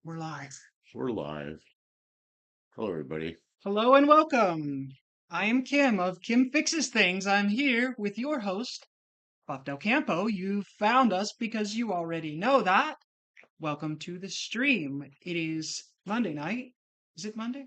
We're live. We're live. Hello, everybody. Hello and welcome. I am Kim of Kim Fixes Things. I'm here with your host, Buff Del Campo. You found us because you already know that. Welcome to the stream. It is Monday night. Is it Monday?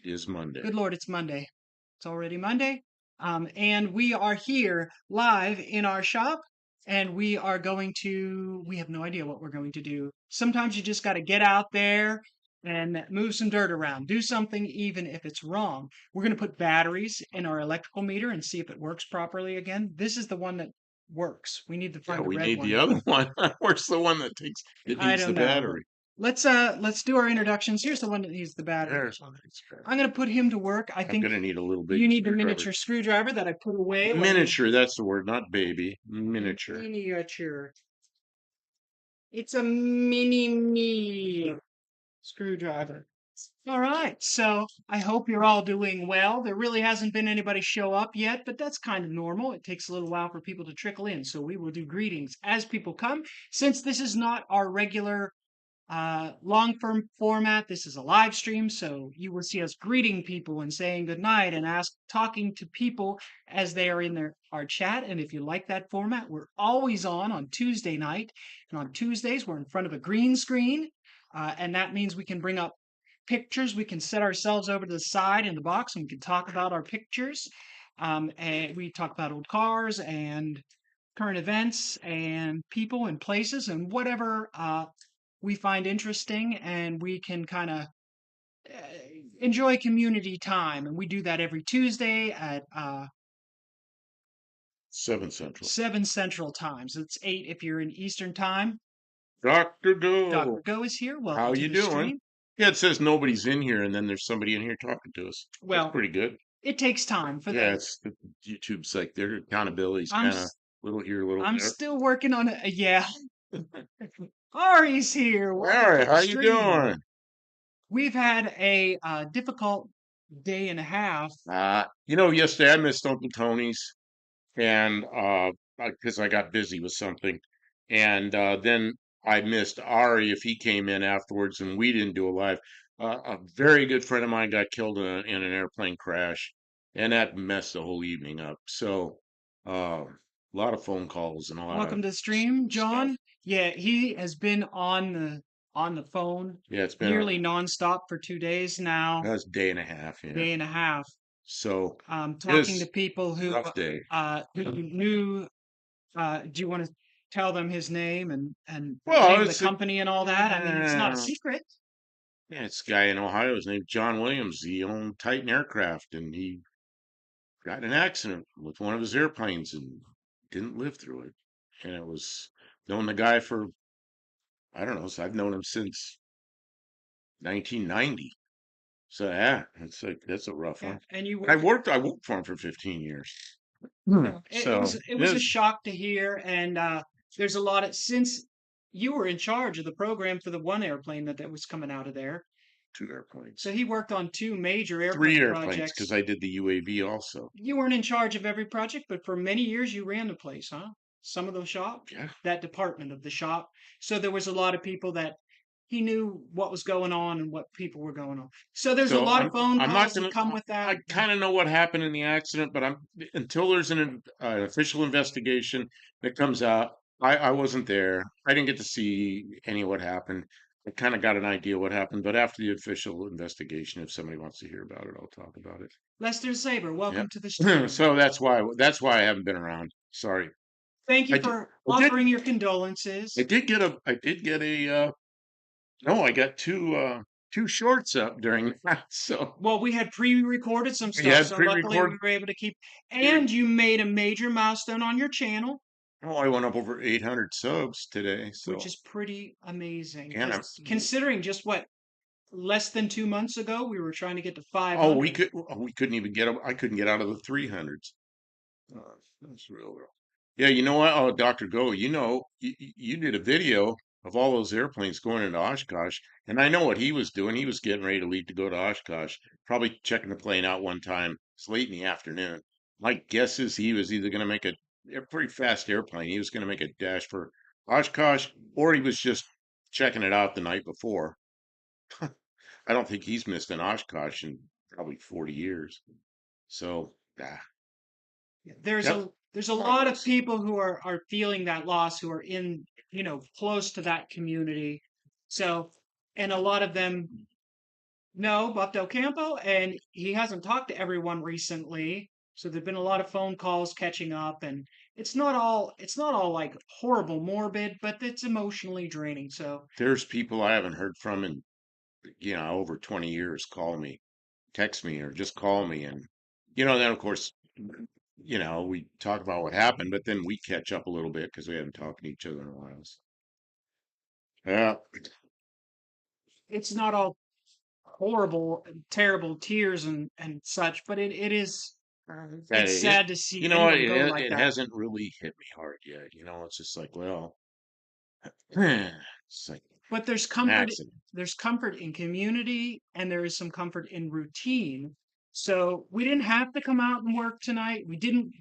It is Monday. Good Lord, it's Monday. It's already Monday. And we are here live in our shop, and we have no idea what we're going to do. Sometimes you just got to get out there and move some dirt around, do something even if it's wrong. We're going to put batteries in our electrical meter and see if it works properly again. This is the one that works. We need to Yeah, find a we red need one. the other one. Where's the one that I needs the don't know. battery? Let's do our introductions. Here's the one that needs the battery. There's one that's better. I'm going to put him to work. I I'm think gonna need a little big you need the screwdriver. miniature screwdriver that I put away. Miniature, that's the word, not baby. Miniature. Miniature. It's a mini screwdriver. All right, so I hope you're all doing well. There really hasn't been anybody show up yet, but that's kind of normal. It takes a little while for people to trickle in, so we will do greetings as people come. Since this is not our regular long format, this is a live stream, so you will see us greeting people and saying goodnight and talking to people as they are in our chat. And if you like that format, we're always on Tuesday night, and on Tuesdays we're in front of a green screen, and that means we can bring up pictures. We can set ourselves over to the side in the box, and we can talk about our pictures. And we talk about old cars and current events and people and places and whatever we find interesting, and we can kind of enjoy community time. And we do that every Tuesday at 7 Central. 7 Central times. It's 8 if you're in Eastern time. Dr. Go. Dr. Go is here. Welcome How to you the doing? stream. Yeah, it says nobody's in here, and then there's somebody in here talking to us. That's Well, pretty good. it takes time for Yeah, that. it's YouTube's like their accountability's I'm kind of little here, little I'm there. still working on it. Yeah. Ari's here. All Welcome to right, the how you stream. doing? We've had a difficult day and a half. Yesterday I missed Uncle Tony's, and because I got busy with something, and then I missed Ari if he came in afterwards, and we didn't do a live. A very good friend of mine got killed in an airplane crash, and that messed the whole evening up. So, a lot of phone calls and a lot of Welcome to the stream, stuff. John. Yeah, he has been on the phone Yeah, it's been nearly nonstop for 2 days now, that's a day and a half. Yeah, day and a half, so it talking to was people a rough day. who knew. Do you want to tell them his name and Well, name of the it's a, company and all that? I mean, it's not a secret. yeah, this guy in Ohio is named John Williams. He owned Titan Aircraft, and he got in an accident with one of his airplanes and didn't live through it. And it was known the guy for, I don't know, so I've known him since 1990. So yeah, that's a rough Yeah, one. and you I worked for him for 15 years. So it was a shock to hear, and there's a lot of since you were in charge of the program for the one airplane that was coming out of there. two airplanes, So he worked on two major three airplane airplanes, because projects. I did the UAV also. You weren't in charge of every project, but for many years you ran the place, huh? Some of the shop, Yeah. that department of the shop. So there was a lot of people that he knew what was going on and what people were going on. So there's a So lot of phone I'm calls not that gonna. come with I that. kind of know what happened in the accident, but I'm until there's an official investigation that comes out. I wasn't there. I didn't get to see any of what happened. I kind of got an idea what happened, but after the official investigation, if somebody wants to hear about it, I'll talk about it. Lester Saber, welcome Yep. to the stream. So that's why I haven't been around. Sorry. Thank you I did for I did offering your I condolences. did get a I did get a no, I got two shorts up during that. So Well, we had pre-recorded some we stuff, had so luckily we pre-recorded. were able to keep. And you made a major milestone on your channel, Oh, I went up over 800 subs today. which So, is pretty amazing. and Just considering just what less than 2 months ago we were trying to get to oh, 500. we couldn't even get I couldn't get out of the 300s. That's real rough. Yeah, you know what? Oh, Dr. Go, you did a video of all those airplanes going into Oshkosh, and I know what he was doing. He was getting ready to leave to go to Oshkosh, probably checking the plane out one time. It's late in the afternoon. My guess is he was either going to make a pretty fast airplane. He was going to make a dash for Oshkosh, or he was just checking it out the night before. I don't think he's missed an Oshkosh in probably 40 years. So, ah, there's yep. a lot of people who are feeling that loss, who are in, close to that community. So, and a lot of them know Buck Del Campo, and he hasn't talked to everyone recently. So there've been a lot of phone calls catching up, and it's not all like horrible morbid, but it's emotionally draining. So There's people I haven't heard from in, over 20 years call me, text me, or just call me. And, then of course, we talk about what happened, but then we catch up a little bit because we haven't talked to each other in a while. So, yeah, it's not all horrible, terrible tears and such, but that it's it, sad to see you know, anyone it, go like it that. hasn't really hit me hard yet. It's just like, well, it's like But an accident. there's comfort in community, and there is some comfort in routine. So we didn't have to come out and work tonight. We didn't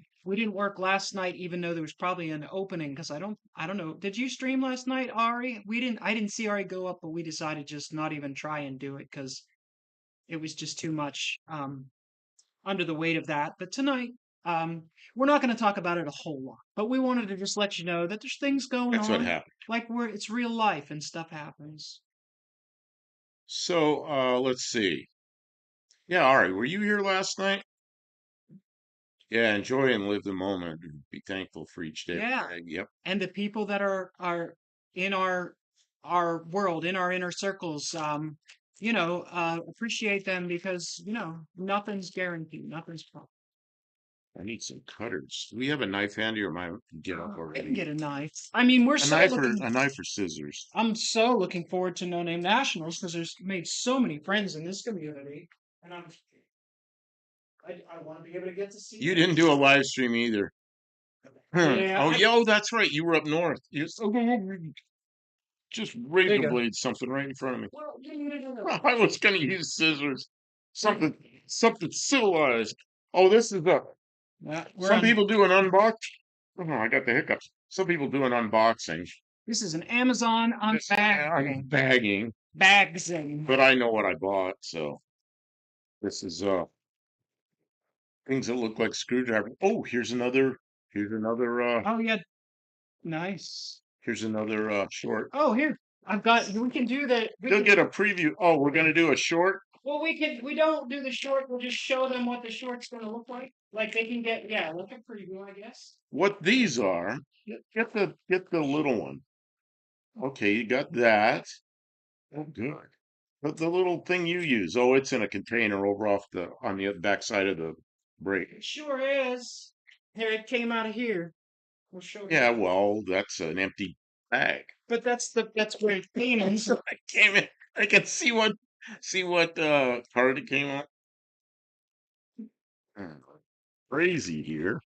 work last night, even though there was probably an opening, because I don't know. Did you stream last night, Ari? I didn't see Ari go up, but we decided just not even try and do it because it was just too much under the weight of that. But tonight, we're not going to talk about it a whole lot, but we wanted to just let you know that there's things going That's what on, happened. like where it's real life and stuff happens. So, let's see. Yeah, all right. Were you here last night? Yeah, enjoy and live the moment and be thankful for each day. Yeah, Yep, and the people that are in our world, in our inner circles, appreciate them, because nothing's guaranteed, nothing's promised. I need some cutters. Do we have a knife handy, or am I get up I can already? get a knife. I mean, we're A so knife or looking. a knife or scissors? I'm so looking forward to No Name Nationals, because there's made so many friends in this community, and I want to be able to get to see You them. didn't do a live stream either. Yeah, Oh, yeah, oh, that's right. You were up north. You just there you razor go. blade something right in front of me. Well, no. I was gonna use scissors. Something, something civilized. Oh, this is a. We're Some on. people do an unbox. Oh, I got the hiccups. Some people do an unboxing. This is an Amazon I'm unbagging, bagging, bagsing. but I know what I bought, so this is things that look like screwdriver. Oh, here's another Oh yeah, nice. short. Oh, here, I've got. We can do the. We They'll can. get a preview. Oh, we're gonna do a short. Well, we can. We don't do the short. We'll just show them what the short's going to look like. Like they can get. Yeah, look at preview, I guess. What these are. Get the little one. Okay, you got that. Oh, good. But the little thing you use. Oh, it's in a container over off the on the back side of the brake. It sure is. Here, it came out of here. We'll show you. Yeah, well, that's an empty bag. But that's where it came in. So I came in. I can see what card it came on. Hmm, Crazy here.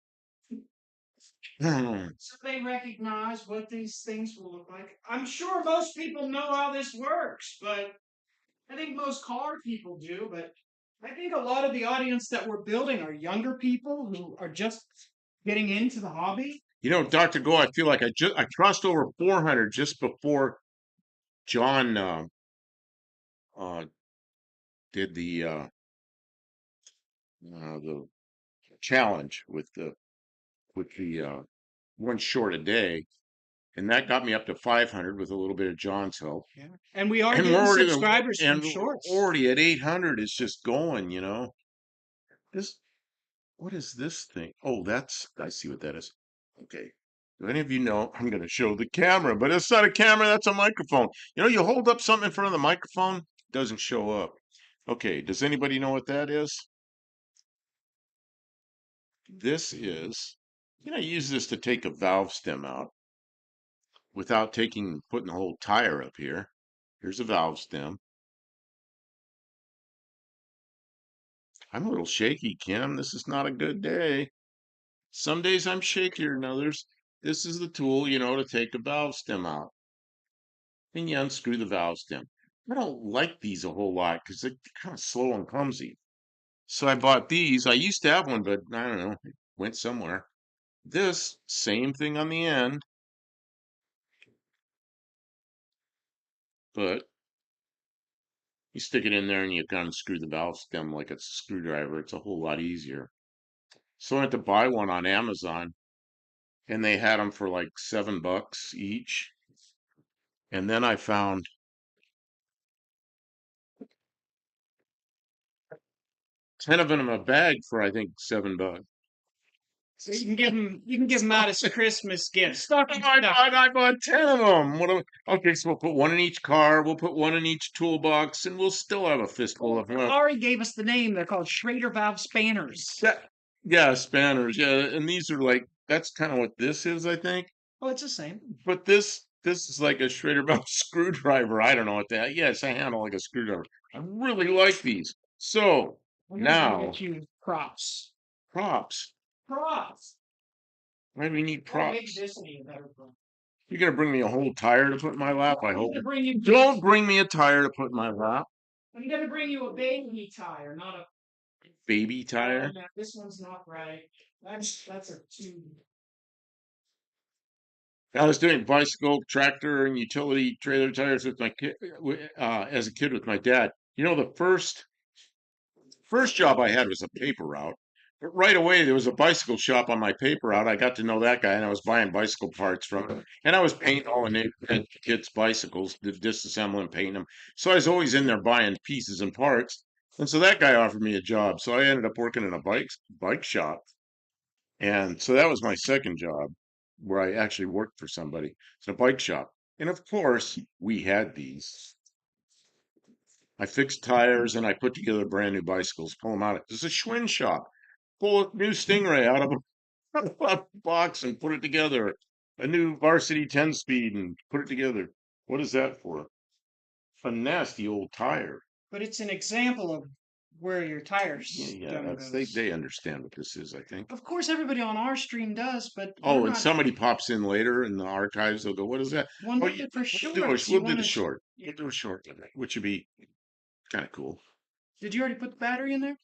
Hmm. so they recognize what these things will look like. I'm sure most people know how this works, but I think most car people do. But I think a lot of the audience that we're building are younger people who are just getting into the hobby. Dr. Go, I feel like I crossed over 400 just before John uh did the challenge with the one short a day, and that got me up to 500 with a little bit of John's help. Yeah. And we are And we're getting already subscribers from and we're shorts. already at 800. It's just going. This What is this thing? Oh, I see what that is. Okay. Do any of you know? I'm going to show the camera, but it's not a camera, that's a microphone. You hold up something in front of the microphone, it doesn't show up. Okay, does anybody know what that is? This is, use this to take a valve stem out without putting the whole tire up here. Here's a valve stem. I'm a little shaky, Kim. This is not a good day. Some days I'm shakier than others. This is the tool, to take a valve stem out. And you unscrew the valve stem. I don't like these a whole lot because they're kind of slow and clumsy. So I bought these. I used to have one, but I don't know, it went somewhere. This same thing on the end, but You stick it in there and you kind of screw the valve stem like it's a screwdriver. It's a whole lot easier. So I went to buy one on Amazon, and they had them for like $7 each. And then I found 10 of them in a bag for I think $7. So you can give him out as Christmas gifts. I Stocking stuff. I bought 10 of them. Okay, so we'll put one in each car. We'll put one in each toolbox, and we'll still have a fistful of them. Ari gave us the name. They're called Schrader valve spanners. Yeah, yeah, spanners. Yeah, and these are like that's kind of what this is, I think. Oh, it's the same. But this is like a Schrader valve screwdriver. I don't know what that. Yeah, it's a handle like a screwdriver. I really like these. So I'm gonna now get you props. props. Props. Why do we need Oh, maybe props? this will be a better one. You're gonna bring me a whole tire to put in my lap? I I'm hope. gonna bring you. Don't bring me a tire to put in my lap. I'm gonna bring you a baby tire, not a. Baby tire. No, this one's not right. That's a two. I was doing bicycle, tractor, and utility trailer tires with my kid as a kid with my dad. You know, the first job I had was a paper route. But right away, there was a bicycle shop on my paper route. I got to know that guy, and I was buying bicycle parts from him. And I was painting all the neighborhood kids' bicycles, disassembling and painting them. So I was always in there buying pieces and parts. And so that guy offered me a job. So I ended up working in a bike shop. And so that was my second job where I actually worked for somebody. It's a bike shop. And of course, we had these. I fixed tires and I put together brand new bicycles, pull them out. It's a Schwinn shop. Pull a new Stingray out of a box and put it together. A new Varsity 10 speed and put it together. What is that for? A nasty old tire. But it's an example of where your tire Yeah, stem that's goes. they understand what this is, I think. Of course, everybody on our stream does, but we're Oh, and not. somebody pops in later in the archives. They'll go, "What is that?" One Oh, looking for we'll do shorts. we'll You do want the to? short. We'll do a short, which would be kind of cool. Did you already put the battery in there?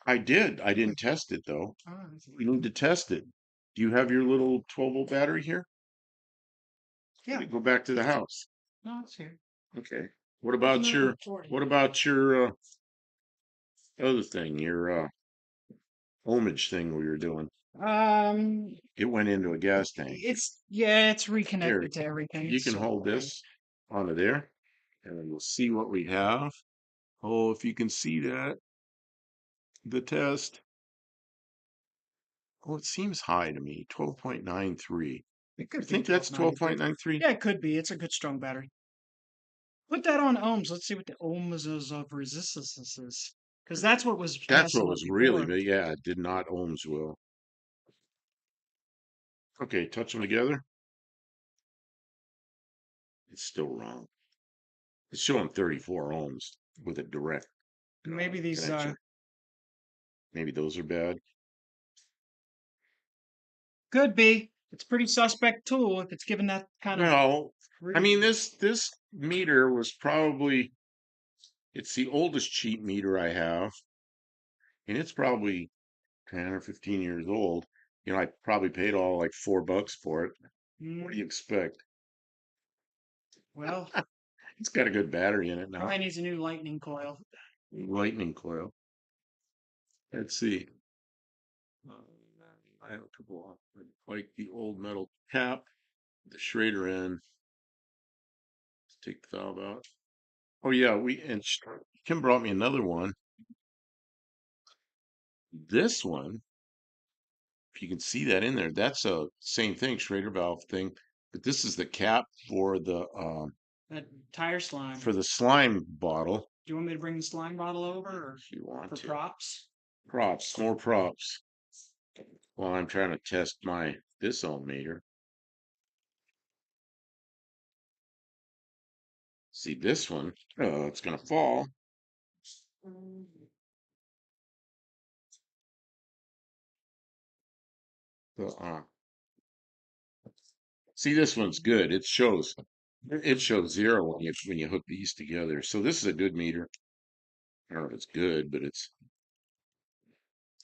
I did. I didn't test it though. Oh, We need to test it. Do you have your little 12-volt battery here? yeah. Go back to the house. No, it's here. Okay. What It's about moving your toward you. what about your other thing, your ohmage thing we were doing? Um, It went into a gas tank. it's Here, reconnected to everything. you It's can so hold boring. this onto there, and then we'll see what we have. Oh, if you can see that, the test. Oh, it seems high to me. 12.93. It You could be think that's 1293. 12.93? Yeah, it could be. It's a good strong battery. Put that on ohms. Let's see what the ohms of resistance is. Because that's what was That's what messing up was really, before. but yeah, it did not ohms will. Okay, touch them together. It's still wrong. It's showing 34 ohms with a direct Maybe these connection. Maybe those are bad. could be. It's a pretty suspect tool if it's given that kind of Well, I mean, reading. this meter was probably it's the oldest cheap meter I have, and it's probably 10 or 15 years old. You know, I probably paid all like $4 for it. What do you expect? Well, It's got a good battery in it now. probably needs a new lightning coil. Lightning coil. Let's see. I have a couple of like the old metal cap, the Schrader end. Let's take the valve out. Oh yeah, Kim brought me another one. This one, if you can see that in there, that's a same thing, Schrader valve thing, but this is the cap That tire slime. for the slime bottle. Do you want me to bring the slime bottle over or If you want for to. props? Props, more props. While I'm trying to test this ohm meter. See this one? Oh, it's gonna fall. Uh, See, this one's good. It shows zero when you hook these together. So this is a good meter. I don't know if it's good, but it's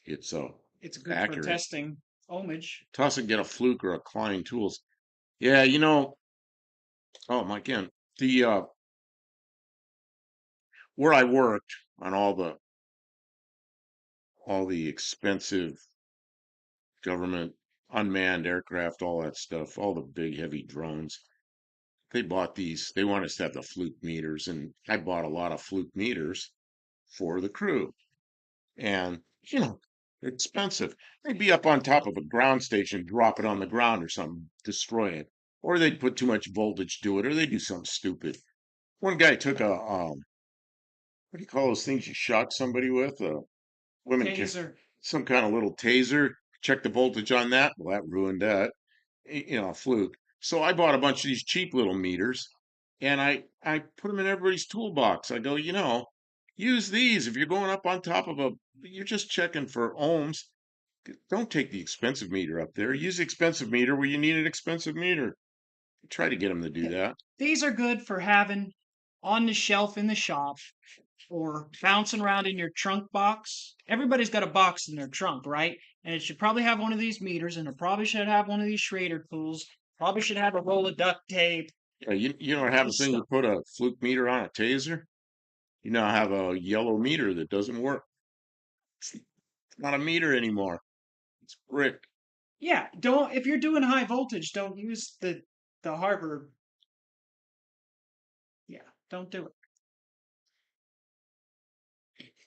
It's good for accurate. testing ohmage. Toss and get a Fluke or a Klein Tools. Yeah, oh my God. The where I worked on all the expensive government unmanned aircraft, all that stuff, all the big heavy drones. They bought these. They want us to have the fluke meters, and I bought a lot of fluke meters for the crew. And expensive. They'd be up on top of a ground station, drop it on the ground or something, destroy it, or they'd put too much voltage to it, or they do something stupid. One guy took a what do you call those things you shock somebody with? Women can Taser. some kind of little taser. Check the voltage on that. Well, that ruined that. A fluke. So I bought a bunch of these cheap little meters, and I put them in everybody's toolbox. I go, use these if you're going up on top of a. You're just checking for ohms. Don't take the expensive meter up there. Use the expensive meter where you need an expensive meter. Try to get them to do Yeah. that. These are good for having on the shelf in the shop or bouncing around in your trunk box. Everybody's got a box in their trunk, right? And it should probably have one of these meters, and it probably should have one of these Schrader tools. Probably should have a roll of duct tape. You know what This happens when you stuff. put a fluke meter on a taser? You now have a yellow meter that doesn't work. It's not a meter anymore. It's brick. Yeah, don't if you're doing high voltage, don't use the Harbor. Yeah, don't do it.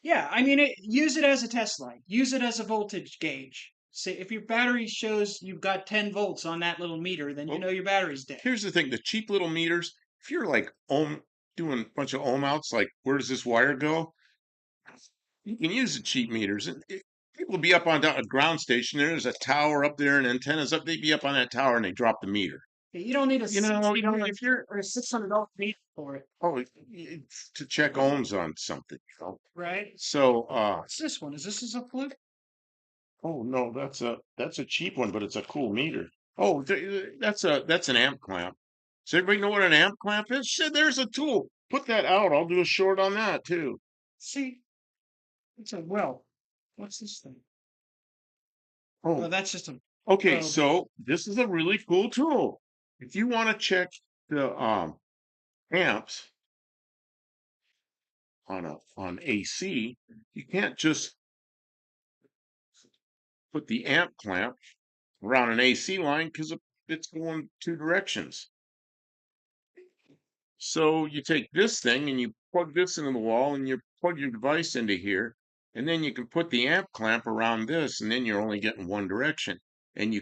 Yeah, I mean, use it as a test light. Use it as a voltage gauge. Say if your battery shows you've got 10 volts on that little meter, then you Well, know your battery's dead. here's the thing: the cheap little meters. If you're like doing a bunch of ohm outs, like where does this wire go? You can use the cheap meters, and people will be up on a ground station. There's a tower up there and antennas up. They'd be up on that tower and they drop the meter. You don't need a You know, you know, 1600 if you're or a $600 meter for it, oh, it's to check ohms on something. right? So, What's this one? Is this is a flip? oh no, that's a cheap one, but it's a cool meter. Oh, that's an amp clamp. Does everybody know what an amp clamp is? Shit, there's a tool. Put that out. I'll do a short on that too. See, it's a well. What's this thing? Oh, Oh, that's just a okay. probe. So this is a really cool tool. If you want to check the amps on AC, you can't just put the amp clamp around an AC line because it's going two directions. So you take this thing and you plug this into the wall and you plug your device into here, and then you can put the amp clamp around this, and then you're only getting one direction, and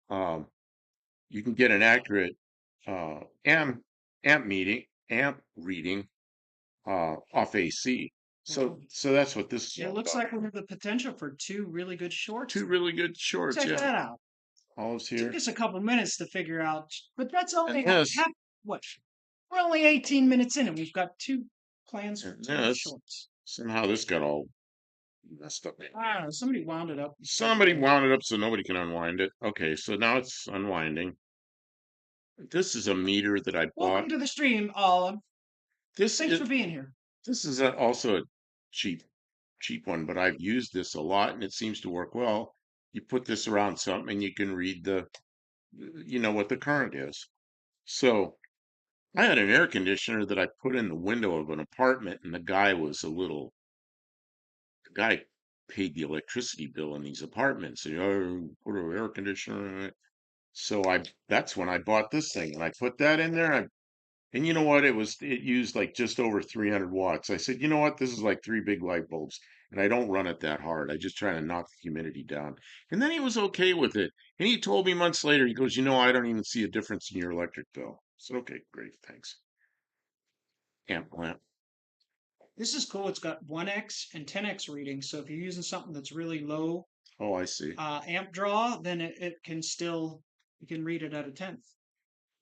um, you can get an accurate uh, amp amp reading off AC. Wow. So that's what this is It all looks about. like we have the potential for two really good shorts Two there. really good shorts, Check yeah. that out. Olives Took here, us a couple minutes to figure out, but that's only and this, half. What? We're only 18 minutes in, and we've got two plans for and two good this. shorts. Somehow this got all messed up. I don't know. Somebody wound it up. Somebody wound it up so nobody can unwind it. Okay, so now it's unwinding. This is a meter that I bought. Welcome to the stream, Olive. This Thanks is for being here. also a cheap one, but I've used this a lot and it seems to work well. You put this around something and you can read what the current is. So I had an air conditioner that I put in the window of an apartment, and the guy paid the electricity bill in these apartments. And, put an air conditioner in it. So that's when I bought this thing and I put that in there. And you know what? It used like just over 300 watts. I said, you know what? This is like three big light bulbs. And I don't run it that hard. I just try to knock the humidity down. And then he was okay with it. And he told me months later, he goes, I don't even see a difference in your electric bill. I said, okay, great, thanks. Amp lamp. This is cool. It's got 1x and 10x readings. So if you're using something that's really low Oh, I see. amp draw, then it can still, you can read it at a tenth.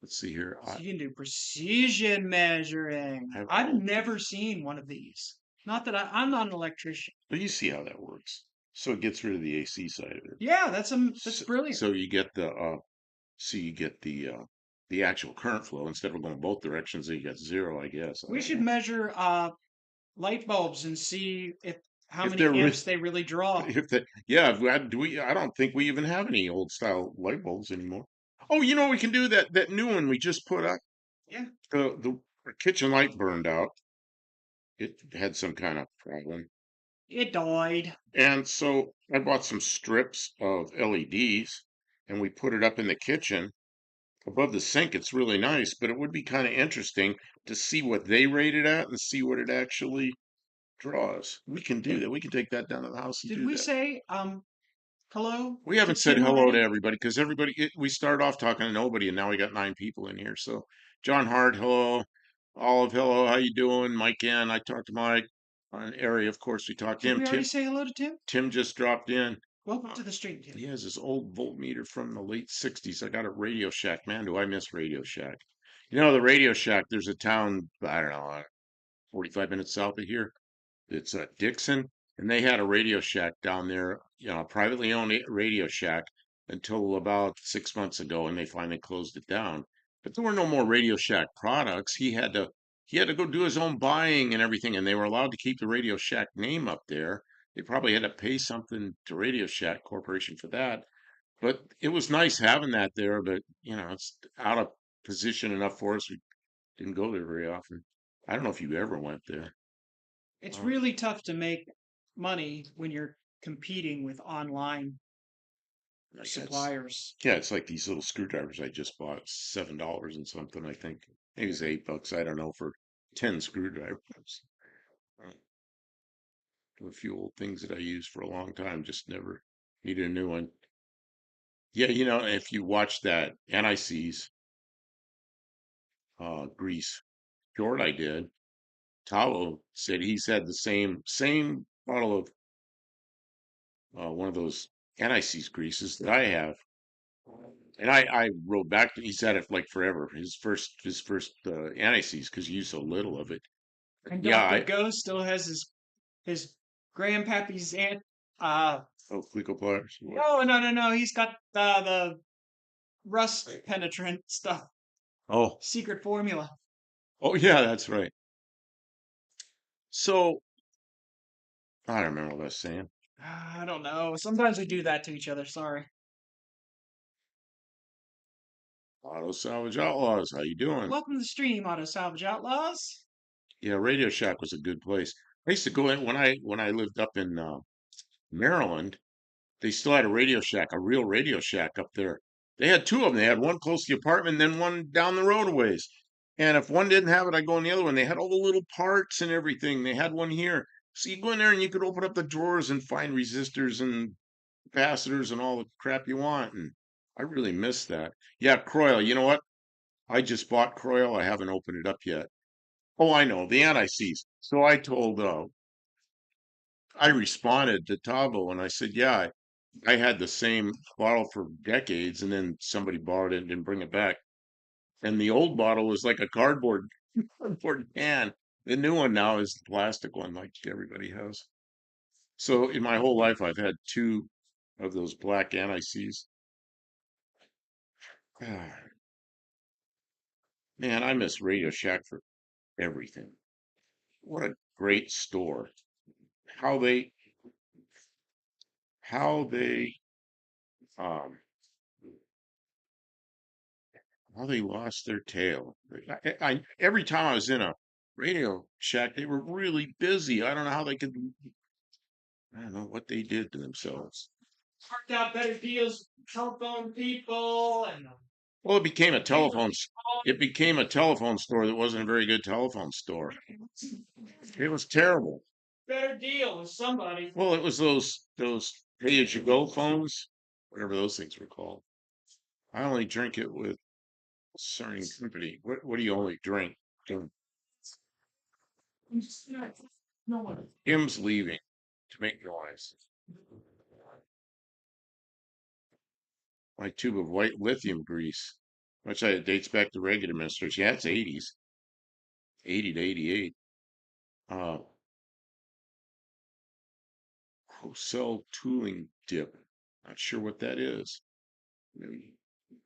Let's see here. So you can do precision measuring. I, I've never seen one of these. Not that I'm not an electrician. but you see how that works. So it gets rid of the AC side of it. Yeah, that's So, brilliant. so you get the actual current flow instead of going both directions. So you get zero, I guess. I We don't should know. measure light bulbs and see if how If many they're amps they really draw. if they yeah, I don't think we even have any old style light bulbs anymore. Oh, we can do that new one we just put up. Yeah. The kitchen light burned out It had some kind of problem. It died. And so I bought some strips of LEDs and we put it up in the kitchen above the sink. It's really nice, but it would be kind of interesting to see what they rate it at and see what it actually draws. We can do that. We can take that down to the house and Did do we that. say hello We to haven't said Tim hello to already? everybody because we started off talking to nobody and now we got 9 people in here. So John Hart, hello. Olive, hello. How you doing? Mike in. I talked to Mike. On Ari, of course, we talked to Did him. we already Tim say hello to Tim? Tim just dropped in. Welcome to the stream, Tim. He has his old voltmeter from the late 60s. I got a Radio Shack. Man, do I miss Radio Shack. You know, the Radio Shack, there's a town, I don't know, 45 minutes south of here. It's Dixon, and they had a Radio Shack down there, a privately owned Radio Shack until about 6 months ago, and they finally closed it down. But there were no more Radio Shack products. He had to go do his own buying and everything, and they were allowed to keep the Radio Shack name up there. They probably had to pay something to Radio Shack Corporation for that. But it was nice having that there, but it's out of position enough for us. We didn't go there very often. I don't know if you ever went there. It's Oh, really tough to make money when you're competing with online yeah, suppliers. it's like these little screwdrivers I just bought, $7 and something, I think. Maybe it's $8, I don't know, for 10 screwdrivers. Uh, A few old things that I used for a long time, just never needed a new one. Yeah, if you watch that NIC's grease short I did, Tavo said he's had the same bottle of one of those NIC's greases that I have. And I wrote back to he's had it like forever. His first anti-seize because he used so little of it. And Yeah, Dr. I Go still has his grandpappy's aunt. Uh, oh Clico pliers. What? no, no, no, no. He's got the rust penetrant stuff. Oh, Secret formula. oh yeah, that's right. So I don't remember what I was saying. I don't know. Sometimes we do that to each other. Sorry. Auto Salvage Outlaws, how you doing? Welcome to the stream, Auto Salvage Outlaws. Yeah, Radio Shack was a good place. I used to go in when I lived up in Maryland. They still had a Radio Shack, a real Radio Shack up there. They had two of them. They had one close to the apartment, and then one down the road a ways. And if one didn't have it, I'd go in the other one. They had all the little parts and everything. They had one here. So you go in there and you could open up the drawers and find resistors and capacitors and all the crap you want. And I really miss that. Yeah, Croyle, you know what? I just bought Croyle. I haven't opened it up yet. Oh, I know, the anti-seize. So I responded to Tabo and I said, yeah, I had the same bottle for decades, and then somebody borrowed it and didn't bring it back. And the old bottle was like a cardboard can. The new one now is the plastic one, like everybody has. So in my whole life, I've had two of those black anti-Cs. Man, I miss Radio Shack for everything. What a great store. How they, how they, um, how they lost their tail. Every time I was in a Radio Shack, they were really busy. I don't know how they could. I don't know what they did to themselves. Worked out better deals with telephone people and Well, it became a people. it became a telephone store that wasn't a very good telephone store. It was terrible. Better deal with somebody. Well, it was those pay-as-you-go phones, whatever those things were called. I only drink it with certain company. What do you only drink? No one. Him's leaving to make noise. My tube of white lithium grease, which dates back to Reagan administration. Yeah, it's 80s, 80 to 88. Uh, Cell tooling dip. Not sure what that is. You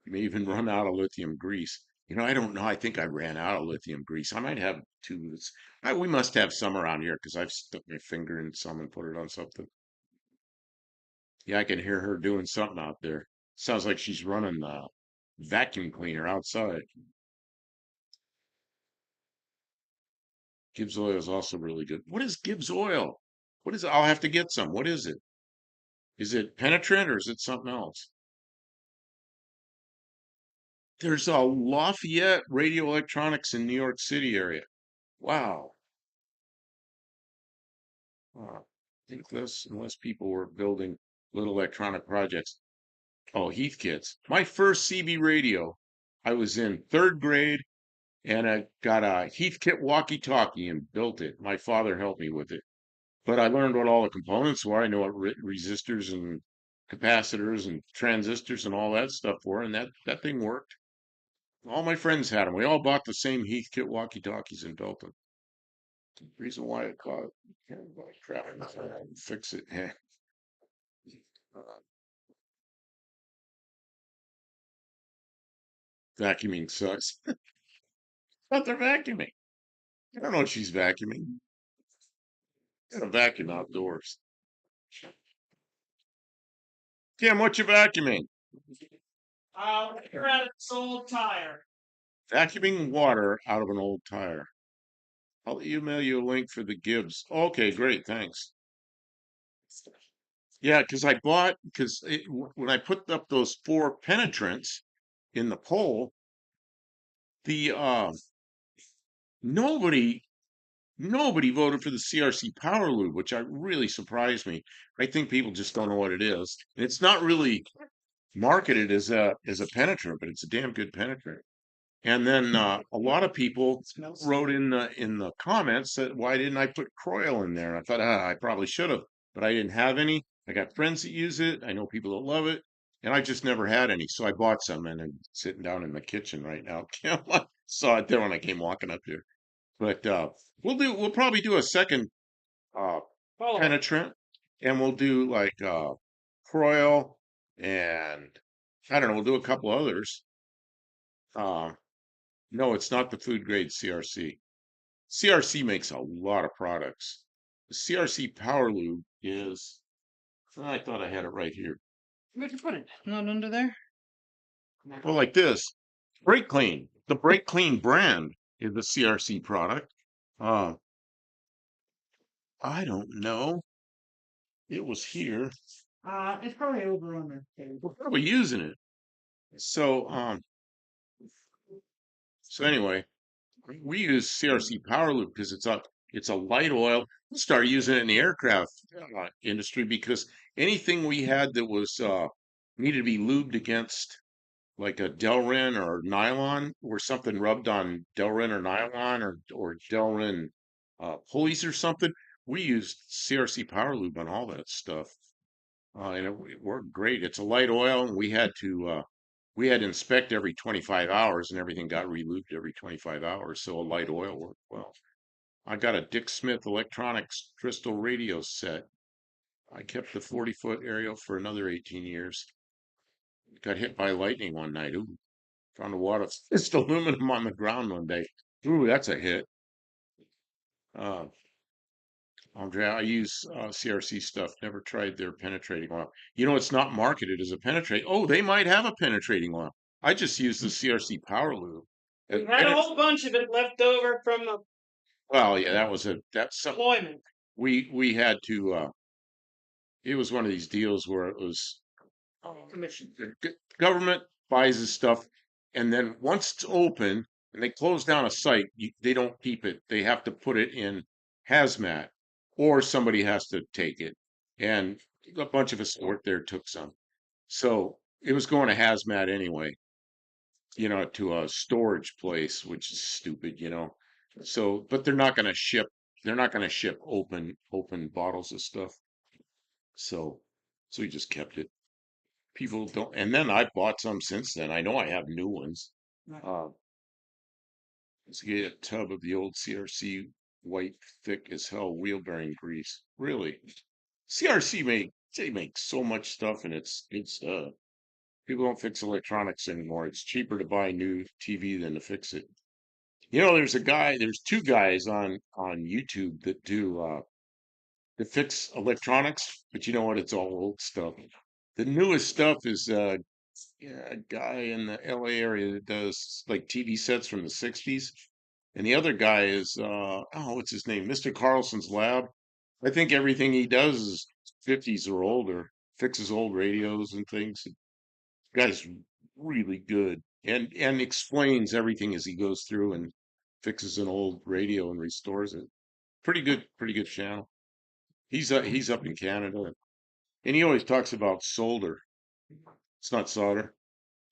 may even run out of lithium grease. I don't know. I think I ran out of lithium grease. I might have tubes. We must have some around here because I've stuck my finger in some and put it on something. Yeah, I can hear her doing something out there. Sounds like she's running the vacuum cleaner outside. Gibbs oil is also really good. What is Gibbs oil? What is it? I'll have to get some. What is it? Is it penetrant or is it something else? There's a Lafayette Radio Electronics in New York City area. Wow. I think this, unless people were building little electronic projects. Oh, Heathkits. My first CB radio, I was in third grade and I got a Heathkit walkie-talkie and built it. My father helped me with it. But I learned what all the components were. I know what resistors and capacitors and transistors and all that stuff were, and that thing worked. All my friends had them. We all bought the same Heathkit walkie-talkies and built them. Reason why it caught crap, fix it. Vacuuming sucks. But they're vacuuming. I don't know if she's vacuuming. Got a vacuum outdoors. Tim, what you vacuuming? You're at its old tire. Vacuuming water out of an old tire. I'll email you a link for the Gibbs. Okay, great, thanks. Yeah, because when I put up those four penetrants in the poll, the nobody nobody voted for the CRC Power Lube, which really surprised me. I think people just don't know what it is. And it's not really marketed as a penetrant, but it's a damn good penetrant. And then a lot of people wrote in the comments that why didn't I put Croyle in there? And I thought I probably should have, but I didn't have any. I got friends that use it. I know people that love it, and I just never had any. So I bought some, and I'm sitting down in the kitchen right now. Saw it there when I came walking up here. But we'll probably do a second uh, penetrant, and we'll do like Croyle, and I don't know. We'll do a couple others. Uh, no, it's not the food grade CRC. CRC makes a lot of products. The CRC Power Lube is, I thought I had it right here. Where'd you put it? Not under there? Well, like this, Brake Clean. The Brake Clean brand is the CRC product. Uh, I don't know. It was here. It's probably over on the table. We're probably using it. So, so anyway, we use CRC Power Loop because it's a light oil. We started using it in the aircraft industry because anything we had that was needed to be lubed against like a Delrin or nylon or something rubbed on Delrin or nylon or Delrin pulleys or something, we used CRC Power Lube on all that stuff. And it worked great. It's a light oil, and we had to inspect every 25 hours, and everything got relubed every 25 hours. So a light oil worked well. I got a Dick Smith Electronics crystal radio set. I kept the 40-foot aerial for another 18 years. Got hit by lightning one night. Ooh, found a wad of fissed aluminum on the ground one day. Ooh, that's a hit. Uh, Andre, I use CRC stuff. Never tried their penetrating oil. You know, it's not marketed as a penetrate. Oh, they might have a penetrating oil. I just use the CRC Power Lube. We had a whole bunch of it left over from the Well, yeah, that's something deployment. we had to. It was one of these deals where it was Commission. the government buys this stuff, and then once it's open and they close down a site, they don't keep it. They have to put it in hazmat, or somebody has to take it. And a bunch of us that worked there took some. So it was going to hazmat anyway, to a storage place, which is stupid. So, but they're not going to ship open bottles of stuff. So, so we just kept it. People don't, and then I bought some since then. I know I have new ones. Uh, let's get a tub of the old CRC white, thick as hell wheel bearing grease. Really, CRC they make so much stuff, and it's people don't fix electronics anymore. It's cheaper to buy new TV than to fix it. There's two guys on YouTube that do that fix electronics, but you know what? It's all old stuff. The newest stuff is yeah, a guy in the LA area that does like TV sets from the 60s. and the other guy is what's his name? Mr. Carlson's Lab. I think everything he does is 50s or older, fixes old radios and things. The guy's really good and explains everything as he goes through and fixes an old radio and restores it. Pretty good channel. He's up in Canada, and he always talks about solder. It's not solder.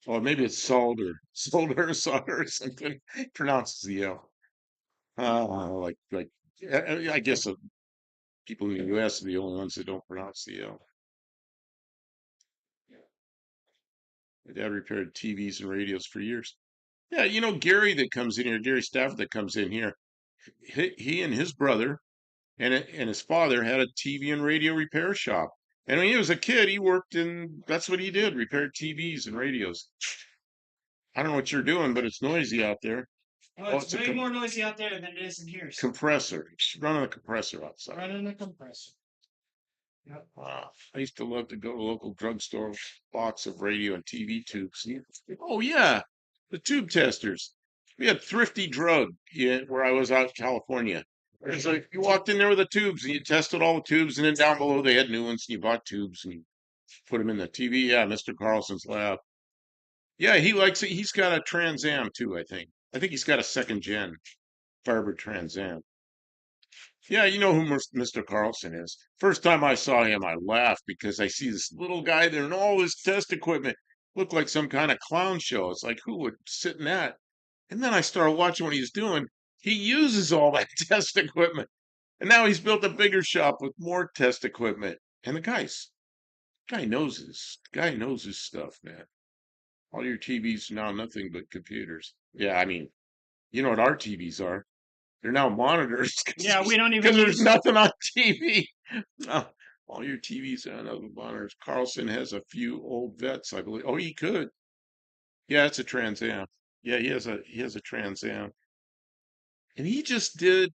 Or maybe it's solder, solder, or solder, or something. Pronounces the L. Like I guess people in the U.S. are the only ones that don't pronounce the L. My dad repaired TVs and radios for years. Yeah, you know Gary that comes in here, Gary Stafford that comes in here. He and his brother and his father had a TV and radio repair shop. And when he was a kid, he worked in. That's what he did, repaired TVs and radios. I don't know what you're doing, but it's noisy out there. Oh, it's way more noisy out there than it is in here. Compressor. Running a compressor outside. Running a compressor. Yep. Wow. I used to love to go to local drugstore, box of radio and TV tubes. Oh yeah, the tube testers. We had Thrifty Drug where I was out in California. It's like you walked in there with the tubes and you tested all the tubes, and then down below they had new ones, and you bought tubes and you put them in the TV. Yeah, Mr. Carlson's lab. Yeah, he likes it. He's got a Trans Am too, I think. I think he's got a second gen Firebird Trans Am. Yeah, you know who Mr. Carlson is. First time I saw him, I laughed because I see this little guy there and all his test equipment looked like some kind of clown show. It's like, who would sit in that? And then I started watching what he's doing. He uses all that test equipment. And now he's built a bigger shop with more test equipment. And the guy knows his stuff, man. All your TVs are now nothing but computers. Yeah, I mean, you know what our TVs are? They're now monitors Yeah, we don't even because there's use. nothing on TV. No, all your TVs are on other monitors. Carlson has a few old vets, I believe. Oh, he could. Yeah, it's a Trans Am. Yeah, he has a Trans Am, and he just did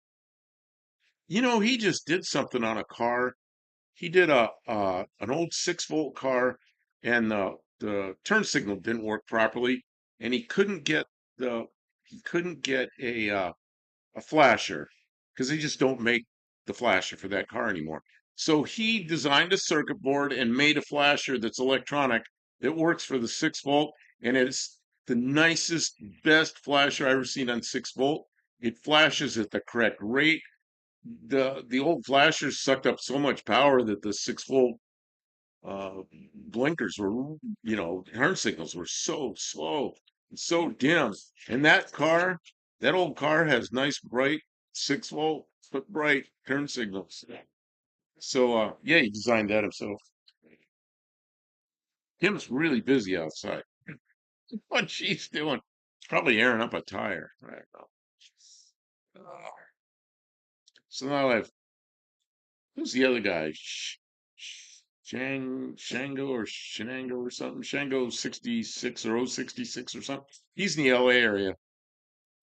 something on a car. He did a an old 6-volt car, and the turn signal didn't work properly, and the he couldn't get a flasher because they just don't make the flasher for that car anymore. So he designed a circuit board and made a flasher that's electronic that works for the 6-volt, and it's the nicest, best flasher I've ever seen on 6-volt. It flashes at the correct rate. The old flashers sucked up so much power that the 6-volt uh, blinkers were, turn signals were so slow and so dim. And that old car has nice bright 6-volt, but bright turn signals. So, yeah, he designed that himself. Tim's really busy outside. What she's doing? Probably airing up a tire. I don't know. So now who's the other guy? Shango or Shenango or something. Shango 66 or 066 or something. He's in the LA area.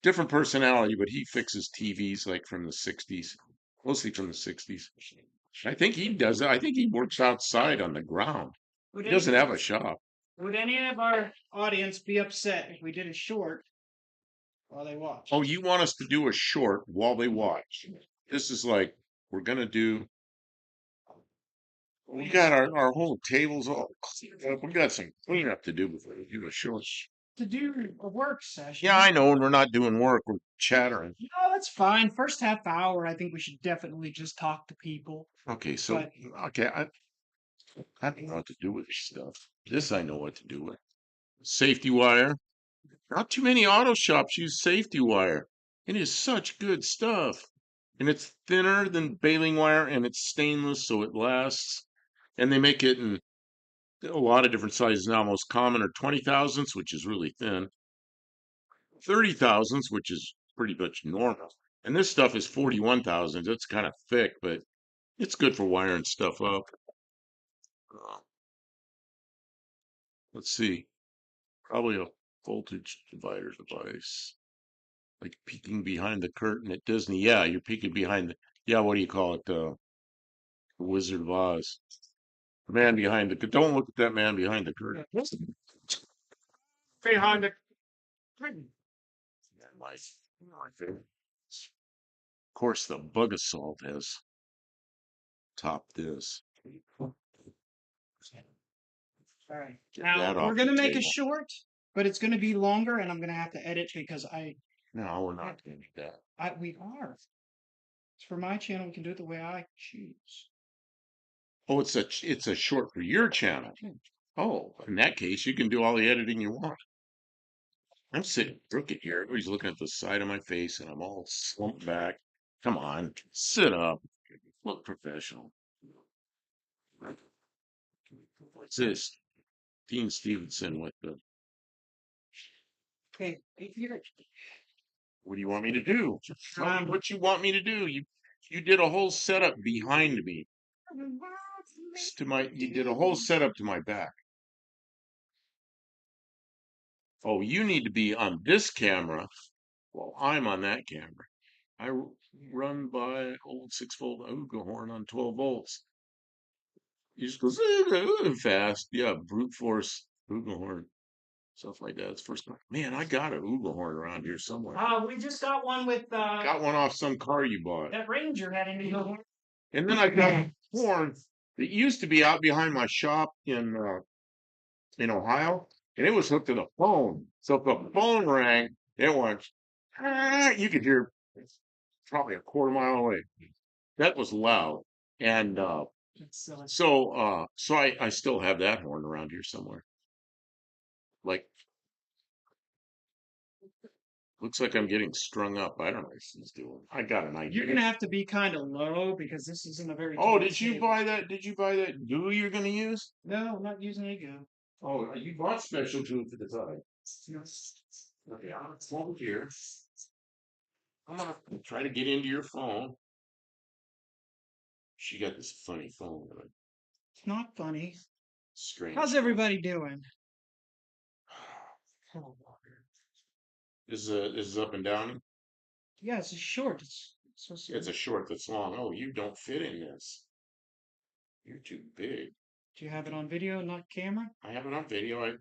Different personality, but he fixes TVs like from the 60s, mostly from the 60s. I think he does it. I think he works outside on the ground. Would He doesn't any, have a shop. would any of our audience be upset if we did a short while they watch? Oh, you want us to do a short while they watch? This is like we're gonna do. We got our whole tables all cleaned up. We got some cleanup to do before we do a short. To do a work session. Yeah, I know, and we're not doing work. We're chattering. No, that's fine. First half hour, I think we should definitely just talk to people. Okay, so But okay, I don't know what to do with this stuff. This I know what to do with. Safety wire. Not too many auto shops use safety wire. It is such good stuff. And it's thinner than baling wire and it's stainless so it lasts. And they make it in a lot of different sizes now. Most common are 20 thousandths, which is really thin, 30 thousandths, which is pretty much normal. And this stuff is 41 thousandths. It's kind of thick, but it's good for wiring stuff up. Uh, let's see. Probably a voltage divider device. Like peeking behind the curtain at Disney. Yeah, you're peeking behind yeah, what do you call it? The Wizard of Oz. The man behind the don't look at that man behind the curtain. behind the curtain. Yeah, my favorite. Of course, the bug assault has topped this. All right. Get Now that we're off the gonna make it table. short, but it's gonna be longer, and I'm gonna have to edit because No, we're not going to do that. we are. It's for my channel. We can do it the way I choose. Oh, it's a short for your channel. Oh, in that case, you can do all the editing you want. I'm sitting crooked here. Everybody's looking at the side of my face, and I'm all slumped back. Come on, sit up. Look professional. What's this? Dean Stevenson with the. Okay. What do you want me to do? Tell me what you want me to do. You did a whole setup behind me. You did a whole setup to my back. Oh, you need to be on this camera while I'm on that camera. I run by old 6-volt Uga horn on 12 volts. He just goes fast. Yeah, brute force Uga horn. Stuff like that. It's first time. Man, I got a Uga horn around here somewhere. We just got one with Got one off some car you bought. that Ranger had in the. And then I got a horn that used to be out behind my shop in Ohio, and it was hooked to the phone. So if the phone rang, it went. You could hear probably a quarter mile away. That was loud, and so I still have that horn around here somewhere. Like, looks like I'm getting strung up. I don't know what she's doing. I got an idea. You're gonna have to be kind of low because this isn't a very. Oh, did you buy that? Did you buy that glue you're gonna use? No, I'm not using any glue. Oh, you bought special glue for the tie. Okay, I'm over here. I'm gonna try to get into your phone. She got this funny phone. It's not funny. Strange. How's everybody doing? This is up and down. Yeah, it's short. It's a short that's long. Oh, you don't fit in this. You're too big. Do you have it on video, not camera? I have it on video.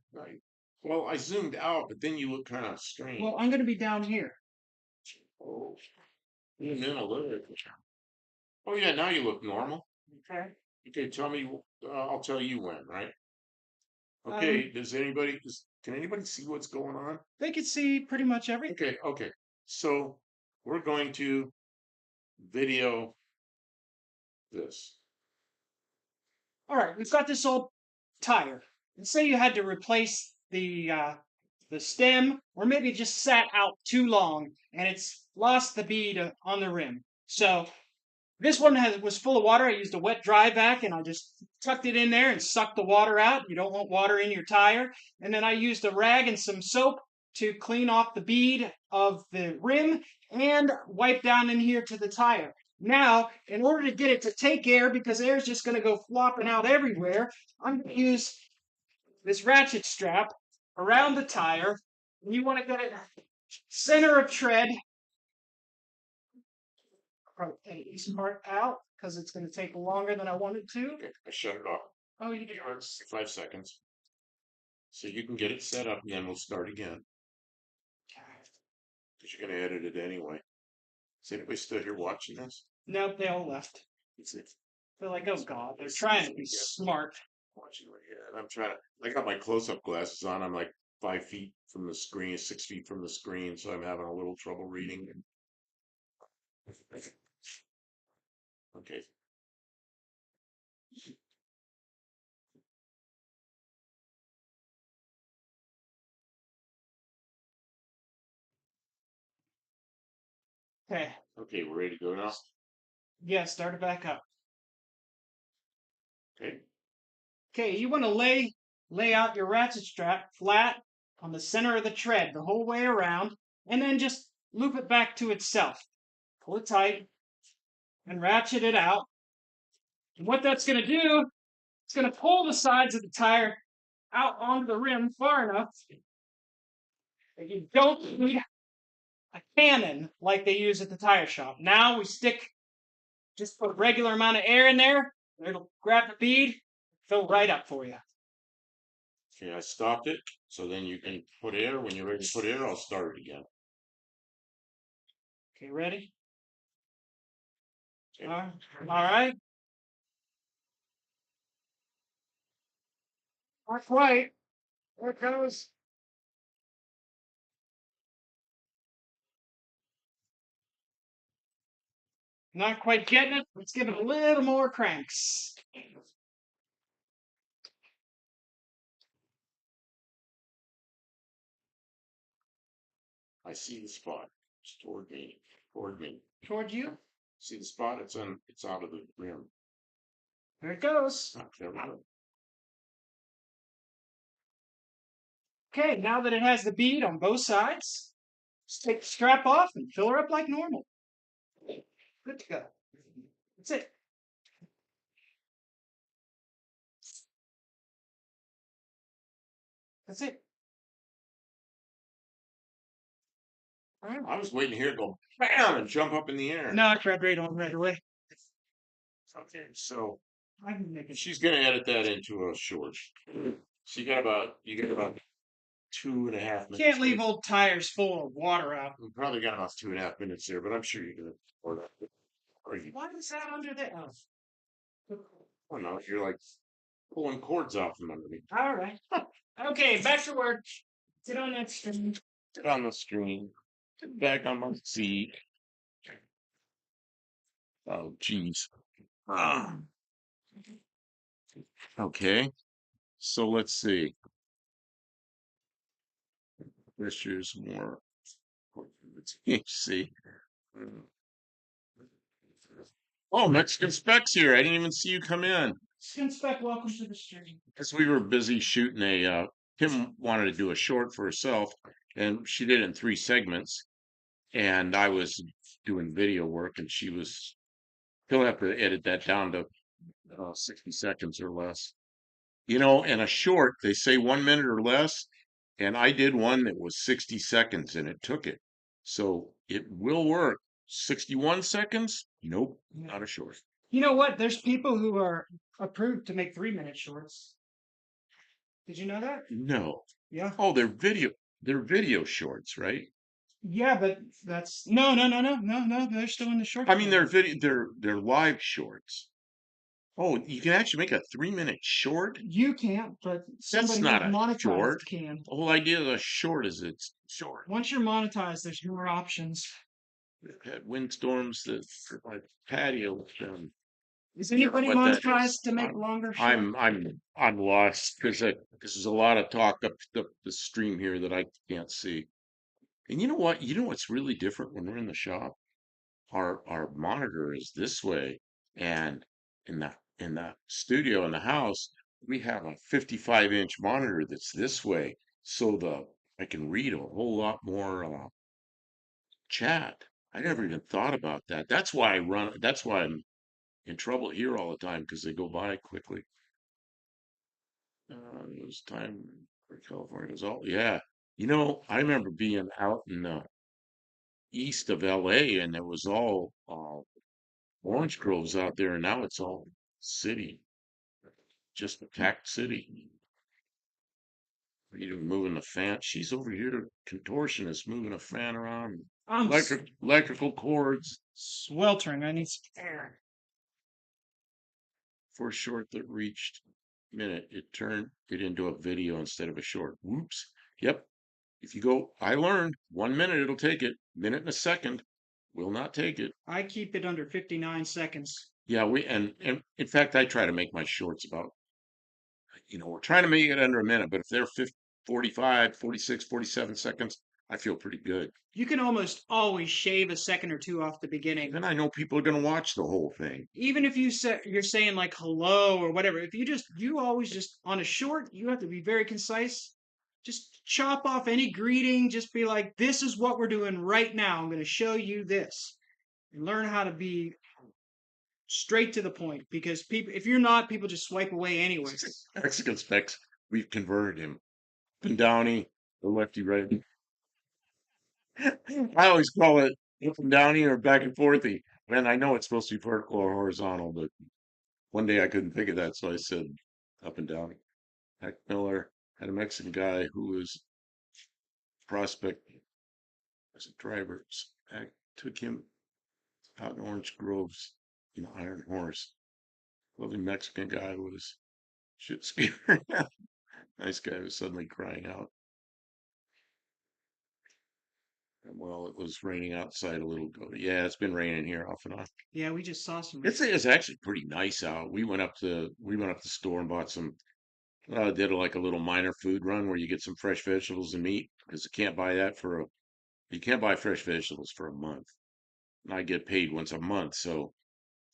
Well, I zoomed out, but then you look kind of strange. Well, I'm gonna be down here. Oh, zoom in a little bit. Oh yeah, now you look normal. Okay. Okay, tell me. I'll tell you when, right? Okay. Can anybody see what's going on? They could see pretty much everything. Okay. Okay. So we're going to video this. All right, we've got this old tire. And say you had to replace the stem, or maybe it just sat out too long and it's lost the bead on the rim. So this one was full of water. I used a wet dry vac and I just tucked it in there and sucked the water out. You don't want water in your tire. And then I used a rag and some soap to clean off the bead of the rim and wipe down in here to the tire. Now, in order to get it to take air, because air is just going to go flopping out everywhere, I'm going to use this ratchet strap around the tire. And you want to get it center of tread. Probably take this part out because it's going to take longer than I wanted to. Okay, I shut it off. Oh, you did. 5 seconds. So you can get it set up, and then we'll start again. Because you're going to edit it anyway. Is anybody still here watching this? Nope, they all left. They're like, oh god, they're trying to be smart. Watching right here, and I'm trying to. I got my close-up glasses on. I'm like 5 feet from the screen, 6 feet from the screen, so I'm having a little trouble reading. Okay. Okay. Okay, we're ready to go now. Yeah, start it back up. Okay. Okay, you want to lay out your ratchet strap flat on the center of the tread the whole way around, and then just loop it back to itself. Pull it tight and ratchet it out. And what that's going to do, it's going to pull the sides of the tire out onto the rim far enough that you don't need a cannon like they use at the tire shop. Now we just put a regular amount of air in there, and it'll grab the bead, fill right up for you. Okay, I stopped it, so then you can put air. When you're ready to put air, I'll start it again. Okay, ready? All right. Not quite. There it goes. Not quite getting it. Let's give it a little more cranks. I see the spot. It's toward me. Toward me. Toward you. See the spot? It's out of the rim. There it goes. Okay, now that it has the bead on both sides, just take the strap off and fill her up like normal. Good to go. That's it. That's it. All right. I was waiting here to go bam and jump up in the air. No, I grabbed right on right away. Okay, so I can make it. she's gonna edit that into a short. So you got about 2.5 minutes. Can't leave old tires full of water out. We probably got about 2.5 minutes there, but I'm sure you're gonna or you Why is that under there? oh no, you're like pulling cords off from under me. All right. Okay, back to work. Sit on that string. Sit on the screen. Get back on my seat. Oh geez. Ah. Okay. So let's see. This year's more. Let's see. Oh, Mexican Specs here. I didn't even see you come in Skin spec, welcome to the stream. because we were busy shooting Kim wanted to do a short for herself, and she did it in 3 segments. And I was doing video work, and he'll have to edit that down to 60 seconds or less. In a short, they say 1 minute or less, and I did one that was 60 seconds, and it took it. So it will work. 61 seconds? Nope, not a short. You know what? There's people who are approved to make 3-minute shorts. Did you know that? No. Yeah. Oh, they're video shorts, right? Yeah, but that's no. They're still in the short. I mean, form. they're live shorts. Oh, you can actually make a 3-minute short? You can't, but That's somebody who's not a monetized short. can. The whole idea of a short is it's short. Once you're monetized, there's more options. We've had windstorms that my patio. Is anybody What that is. monetized to make longer shorts? I'm lost because there's a lot of talk up the stream here that I can't see. And you know what? You know what's really different when we're in the shop? Our monitor is this way, and in the studio in the house, we have a 55-inch monitor that's this way, so the I can read a whole lot more chat. I never even thought about that. That's why That's why I'm in trouble here all the time because they go by quickly. It was time for California. It was all, yeah. I remember being out in the east of LA and it was all orange groves out there, and now it's all city, just a packed city. What are you doing, moving the fan? She's over here, contortionist, moving a fan around. I'm Electrical cords. sweltering. I need some air. For a short that reached minute, it turned it into a video instead of a short. Whoops. Yep. If you go, I learned 1 minute, it'll take it. Minute and a second will not take it. I keep it under 59 seconds. Yeah, and in fact, I try to make my shorts about, we're trying to make it under a minute, but if they're 50, 45, 46, 47 seconds, I feel pretty good. You can almost always shave a second or two off the beginning. Then I know people are going to watch the whole thing. Even if you're saying like hello or whatever, if you always just on a short, you have to be very concise. Just chop off any greeting. Just be like, this is what we're doing right now. I'm going to show you this, and learn how to be straight to the point. Because people, if you're not, people just swipe away anyway. Mexican Specs, we've converted him. Up and downy, the lefty righty. I always call it up and downy or back and forthy. Man, I know it's supposed to be vertical or horizontal, but one day I couldn't think of that, so I said up and down. Heck Miller had a Mexican guy who was prospect as a driver. I took him out in Orange Groves An iron horse. Lovely Mexican guy with his shit spear. Nice guy was suddenly crying out. And well, it was raining outside a little ago. Yeah, it's been raining here off and on. Yeah, we just saw some It's actually pretty nice out. We went up to the store and bought some. Did like a little minor food run where you get some fresh vegetables and meat because you can't buy fresh vegetables for a month. And I get paid once a month, so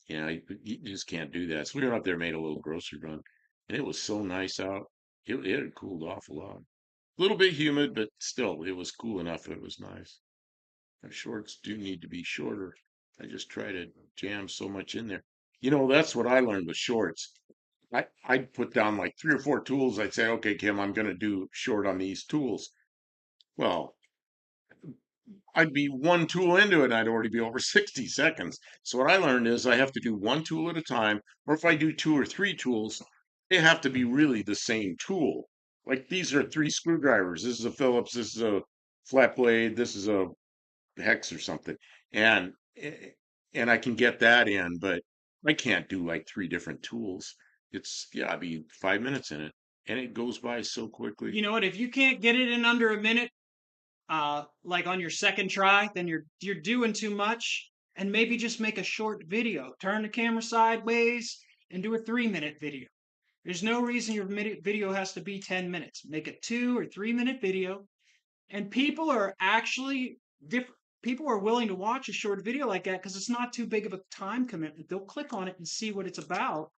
yeah, you just can't do that. So we went up there, made a little grocery run, and it was so nice out. It had cooled off a lot. A little bit humid, but still, it was cool enough that it was nice. My shorts do need to be shorter. I just try to jam so much in there. That's what I learned with shorts. I'd put down like 3 or 4 tools. I'd say, okay, Kim, I'm going to do short on these tools. Well, I'd be one tool into it and I'd already be over 60 seconds. So what I learned is I have to do one tool at a time, or if I do 2 or 3 tools, they have to be really the same tool. Like these are 3 screwdrivers. This is a Phillips, this is a flat blade, this is a hex or something. And and I can get that in, but I can't do like 3 different tools. It's yeah, I'd be 5 minutes in it. And it goes by so quickly. You know what? If you can't get it in under a minute, like on your second try, then you're doing too much. And maybe just make a short video. Turn the camera sideways and do a 3-minute video. There's no reason your video has to be 10 minutes. Make a 2 or 3 minute video, and people are actually different. People are willing to watch a short video like that because it's not too big of a time commitment. They'll click on it and see what it's about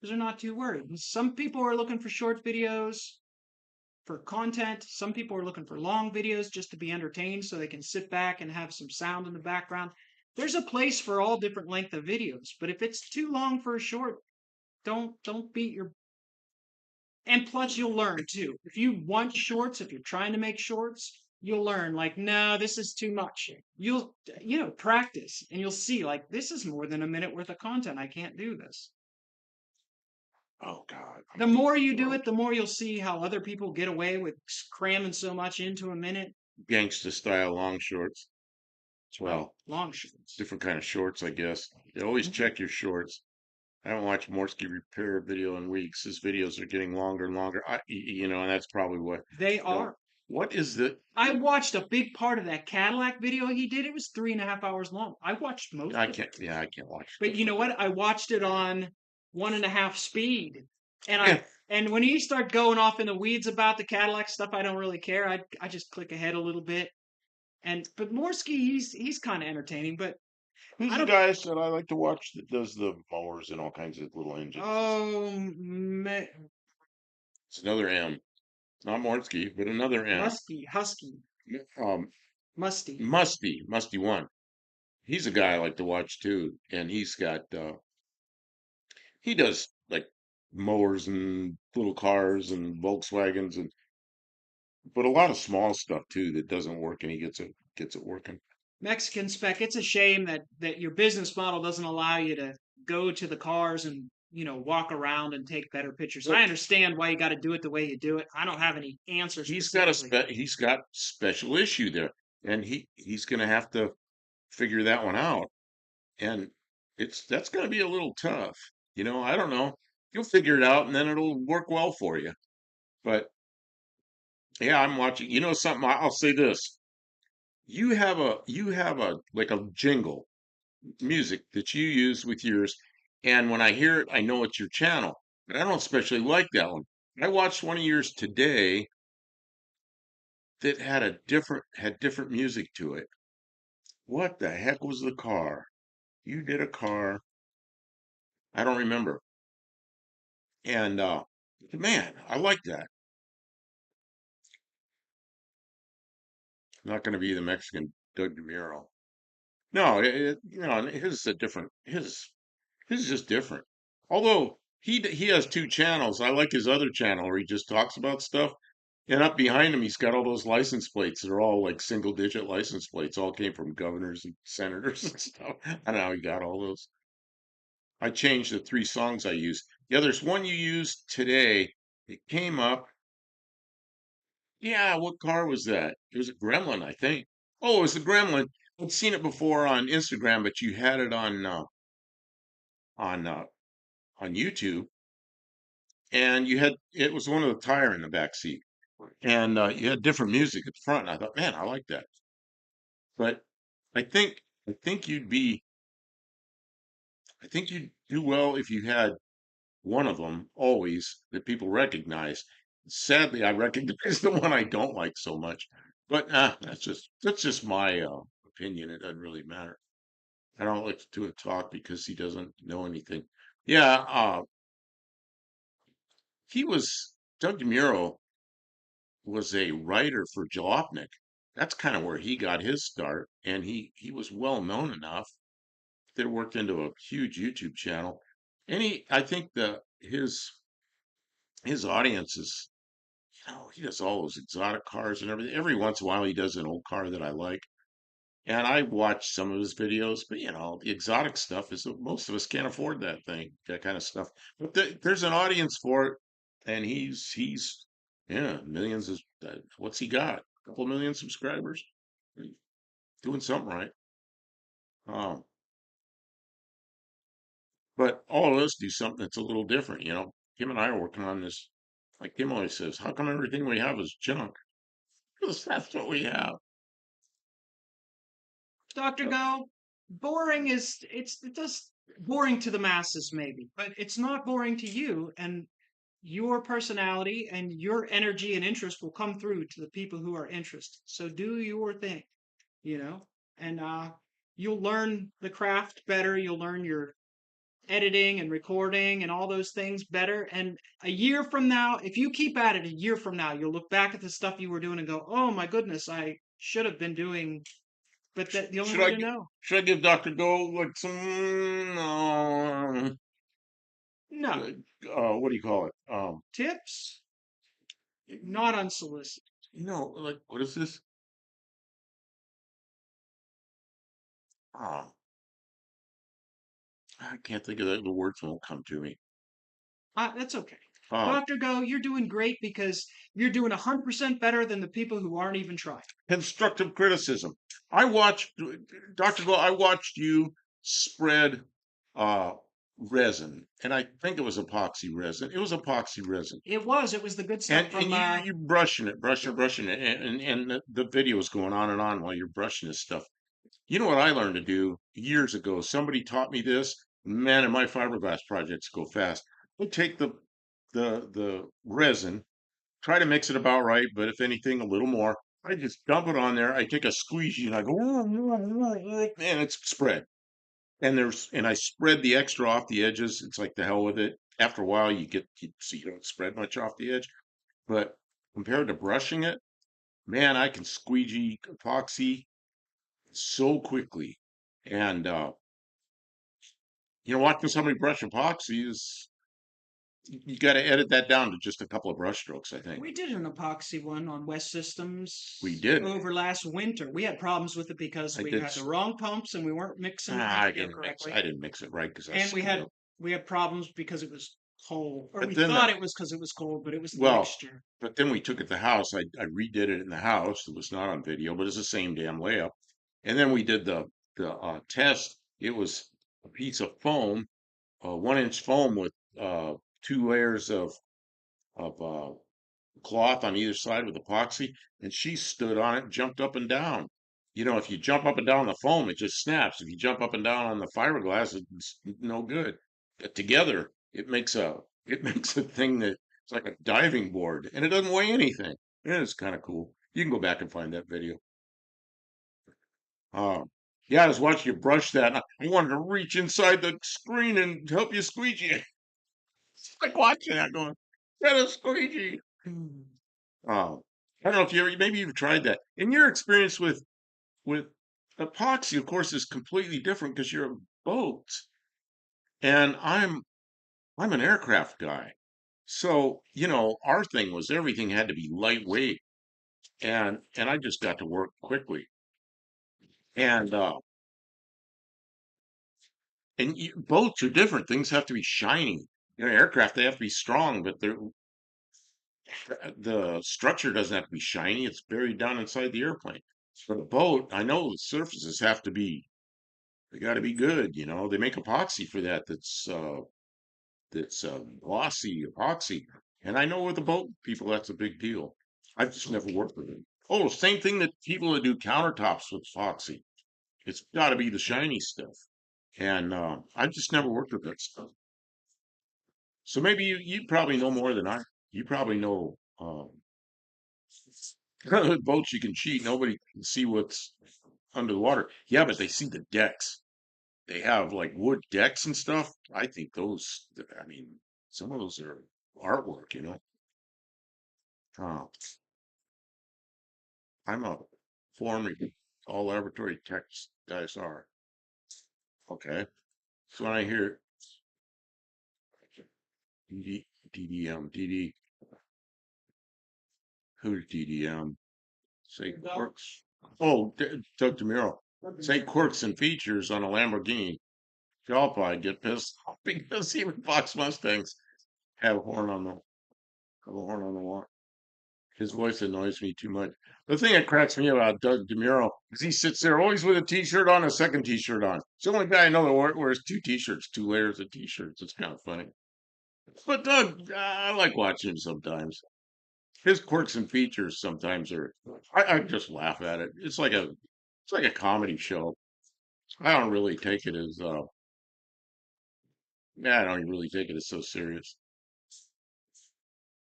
because they're not too worried. And some people are looking for short videos for content. Some people are looking for long videos just to be entertained so they can sit back and have some sound in the background. There's a place for all different length of videos, but if it's too long for a short, don't beat your. And plus you'll learn too. If you want shorts, if you're trying to make shorts, you'll learn like, no, this is too much. You'll practice and you'll see like this is more than a minute worth of content. I can't do this. Oh God, The more you do it, the more you'll see how other people get away with cramming so much into a minute. gangsta style long shorts. Oh, Well, long shorts. different kind of shorts, I guess. You always Mhm. check your shorts. I haven't watched Morsky repair a video in weeks. His videos are getting longer and longer. And that's probably what, They you know, are. what is the, I watched a big part of that Cadillac video he did. It was 3.5 hours long. I watched most I of it. can't, yeah, I can't watch But stuff you know like that. what? I watched it on 1.5 speed, and Yeah, when he start going off in the weeds about the Cadillac stuff, I don't really care. I just click ahead a little bit. But Morsky, he's kind of entertaining, but who's I the don't. guy I said I like to watch that does the mowers and all kinds of little engines and stuff? Oh, It's another M. Not Morsky, but another M. Husky, Um, Musty. Musty one. He's a guy I like to watch too, and he does like mowers and little cars and Volkswagens and but a lot of small stuff too that doesn't work, and he gets it working. Mexican spec. It's a shame that your business model doesn't allow you to go to the cars and walk around and take better pictures. I But understand why you got to do it the way you do it. I don't have any answers specifically. he's got special issue there, and he's going to have to figure that one out, and that's going to be a little tough. I don't know. You'll figure it out, and then it'll work well for you. But yeah, I'm watching. You know something? I'll say this: you have a like a jingle music that you use with yours. And when I hear it, I know it's your channel. But I don't especially like that one. I watched one of yours today that had different music to it. What the heck was the car? You did a car. I don't remember. And man, I like that. Not going to be the Mexican Doug DeMuro. No, his is a different. His is just different. Although he has 2 channels. I like his other channel where he just talks about stuff. And up behind him, he's got all those license plates that are all like single digit license plates, all came from governors and senators and stuff. I don't know how he got all those. I changed the 3 songs I use. Yeah, there's one you used today. It came up. Yeah, what car was that? It was a Gremlin, I think. Oh, it was a Gremlin. I'd seen it before on Instagram, but you had it on. on on YouTube, and you had it was one of the tire in the back seat, and you had different music at the front. And I thought, man, I like that. But I think I think you'd do well if you had one of them always that people recognize. Sadly, I recognize the one I don't like so much, but that's just my opinion. It doesn't really matter. I don't like to do a talk because he doesn't know anything. Yeah, he was Doug DeMuro was a writer for Jalopnik. That's kind of where he got his start, and he was well known enough that it worked into a huge YouTube channel. And I think his audience is, he does all those exotic cars and everything. Every once in a while, he does an old car that I like. And I watch some of his videos, but the exotic stuff is most of us can't afford that kind of stuff. But there's an audience for it, and yeah, millions of what's he got? A couple million subscribers, doing something right. Um, but all of us do something that's a little different. Him and I are working on this. Like Tim always says, how come everything we have is junk? Because that's what we have. Dr. Go, boring is it's just boring to the masses maybe, but it's not boring to you, and your personality and your energy and interest will come through to the people who are interested. So do your thing, you know, and you'll learn the craft better. You'll learn your editing and recording and all those things better. And a year from now, if you keep at it a year from now, you'll look back at the stuff you were doing and go, "Oh my goodness, I should have been doing." But that the only Should way I to know. should I give Dr. Gold like some No what do you call it? tips, not unsolicited. Like what is this? Oh, I can't think of the words won't come to me. That's okay. Uh, Dr. Go, you're doing great because you're doing 100% better than the people who aren't even trying. constructive criticism. I watched Dr. Gold. I watched you spread uh resin, and I think it was epoxy resin. It was epoxy resin. It was the good stuff And from, you brushing it, and the video is going on and on while you're brushing this stuff. You know what I learned to do years ago? Somebody taught me this. Man, and my fiberglass projects go fast. I take the resin, try to mix it about right, but if anything, a little more. I just dump it on there. I take a squeegee and I go, and it's spread. And I spread the extra off the edges. It's like the hell with it. After a while, so you don't spread much off the edge. But compared to brushing it, man, I can squeegee epoxy so quickly. And watching somebody brush epoxy is you got to edit that down to just a couple of brush strokes, I think. we did an epoxy one on West We Systems did. over last winter. We had problems with it because I we did. had the wrong pumps and we weren't mixing the I mixture didn't mix. correctly. I didn't mix it right because I And screwed up. we had problems because it was cold. Or But we then thought it was because it was cold, but it was the well, mixture. but then we took it to the house. I redid it in the house. It was not on video, but it's the same damn layup. And then we did the test. It was a piece of foam, 1 inch foam with two layers of cloth on either side with epoxy, and she stood on it and jumped up and down. If you jump up and down on the foam, it just snaps. If you jump up and down on the fiberglass, it's no good. But together, it makes a thing that it's like a diving board, and it doesn't weigh anything. And it's kind of cool. You can go back and find that video. Um, yeah, I was watching you brush that, and I wanted to reach inside the screen and help you squeegee. It's like watching that, going, "Get a squeegee." Oh, I don't know if maybe you've tried that. And your experience with epoxy, of course, is completely different because you're a boat, and I'm an aircraft guy. So, our thing was everything had to be lightweight, and I just got to work quickly. And boats are different. Things have to be shiny. Aircraft, they have to be strong, but the structure doesn't have to be shiny. It's buried down inside the airplane. For the boat, I know the surfaces have to be They got to be good, you know. They make epoxy for that. That's glossy epoxy. And I know with the boat people, that's a big deal. I've just never worked with it. Oh, same thing that people that do countertops with epoxy. It's got to be the shiny stuff. And I've just never worked with that stuff. So maybe you probably know more than I. You probably know boats you can cheat. Nobody can see what's under the water. Yeah, but they see the decks. They have like wood decks and stuff. I think those. I mean, some of those are artwork. You know. Uh, I'm a former all laboratory techs guys are. Okay. So when I hear DD, DDM, DD, who's DDM? Say quirks. Oh, Doug DeMuro. Say quirks and features on a Lamborghini. Y'all probably get pissed off because even Fox Mustangs have a horn on the wall. His voice annoys me too much. The thing that cracks me about Doug DeMuro is he sits there always with a T-shirt on, a second T-shirt on. It's the only guy I know that wears two T-shirts, two layers of T-shirts. It's kind of funny. But Doug, I like watching him sometimes. His quirks and features sometimes are. I just laugh at it. It's like a comedy show. I don't really take it as. Yeah, I don't really take it as so serious.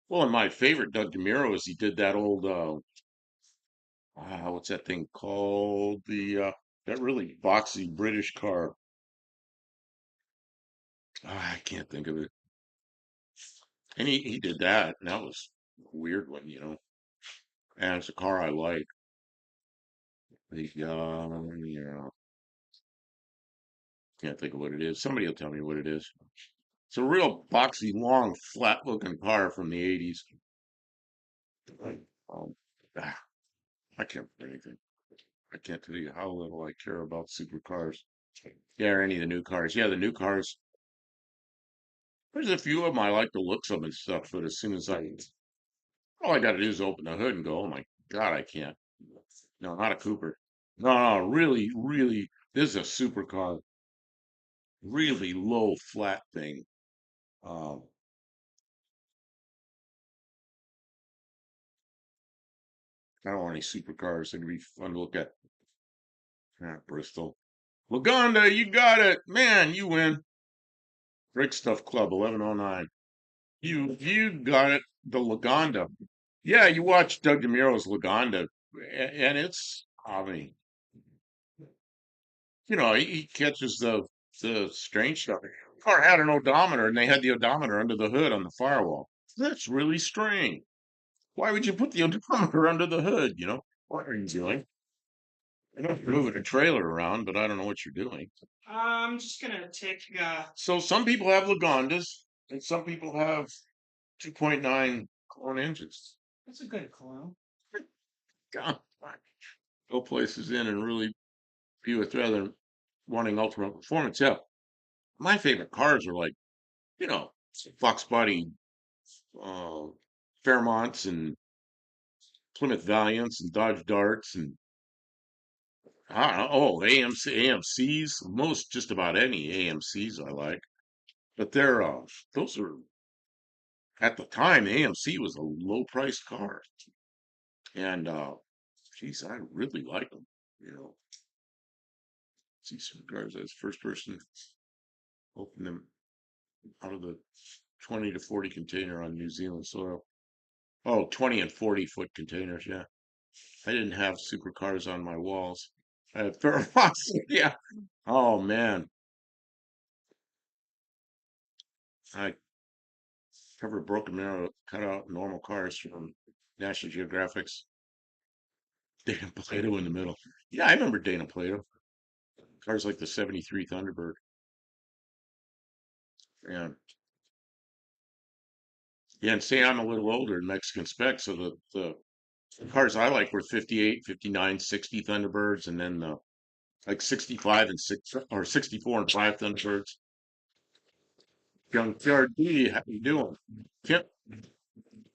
Well, and my favorite Doug DeMuro is he did that old. What's that thing called? That really boxy British car. I can't think of it. And he did that, and that was a weird one, you know. And it's a car I like. Yeah, can't think of what it is. Somebody will tell me what it is. It's a real boxy, long, flat-looking car from the '80s. Um, ah, I can't remember anything. I can't tell you how little I care about supercars. Yeah, or any of the new cars. Yeah, the new cars. There's a few of them I like the looks of and stuff, but as soon as all I got to do is open the hood and go, oh my God, I can't. No, not a Cooper. No, no, really, really, this is a supercar. Really low, flat thing. Um, I don't want any supercars. It'd be fun to look at. Bristol. Lagonda, you got it. Man, you win. Brick Stuff Club, 1109. You got it. The Lagonda. Yeah, you watch Doug DeMuro's Lagonda, and it's, I mean, you know, he catches the strange stuff. The car had an odometer, and they had the odometer under the hood on the firewall. That's really strange. Why would you put the odometer under the hood? You know, what are you doing? I know you're moving a trailer around, but I don't know what you're doing. I'm just gonna take. So some people have Lagondas, and some people have 2.9 clone engines. That's a good clue. God, go places in and really be with rather than wanting ultimate performance. Yeah, my favorite cars are like, you know, Fox Body uh, Fairmonts and Plymouth Valiants and Dodge Darts and I don't know, oh AMC's most just about any AMC's I like, but they're those are at the time AMC was a low priced car and geez I really like them, you know. See some cars as first person open them out of the 20 to 40 container on New Zealand soil. Oh, 20 and 40-foot containers, yeah. I didn't have supercars on my walls. I had Fairmont, yeah. Oh man, I covered broken mirror, cut out normal cars from National Geographic's Dana Plato in the middle. Yeah, I remember Dana Plato. Cars like the '73 Thunderbird. Yeah, yeah, and say I'm a little older in Mexican spec, so the cars I like were 58, 59, 60 Thunderbirds, and then like 65 and 6 or 64 and 5 Thunderbirds. Young PRD, how you doing? Kim,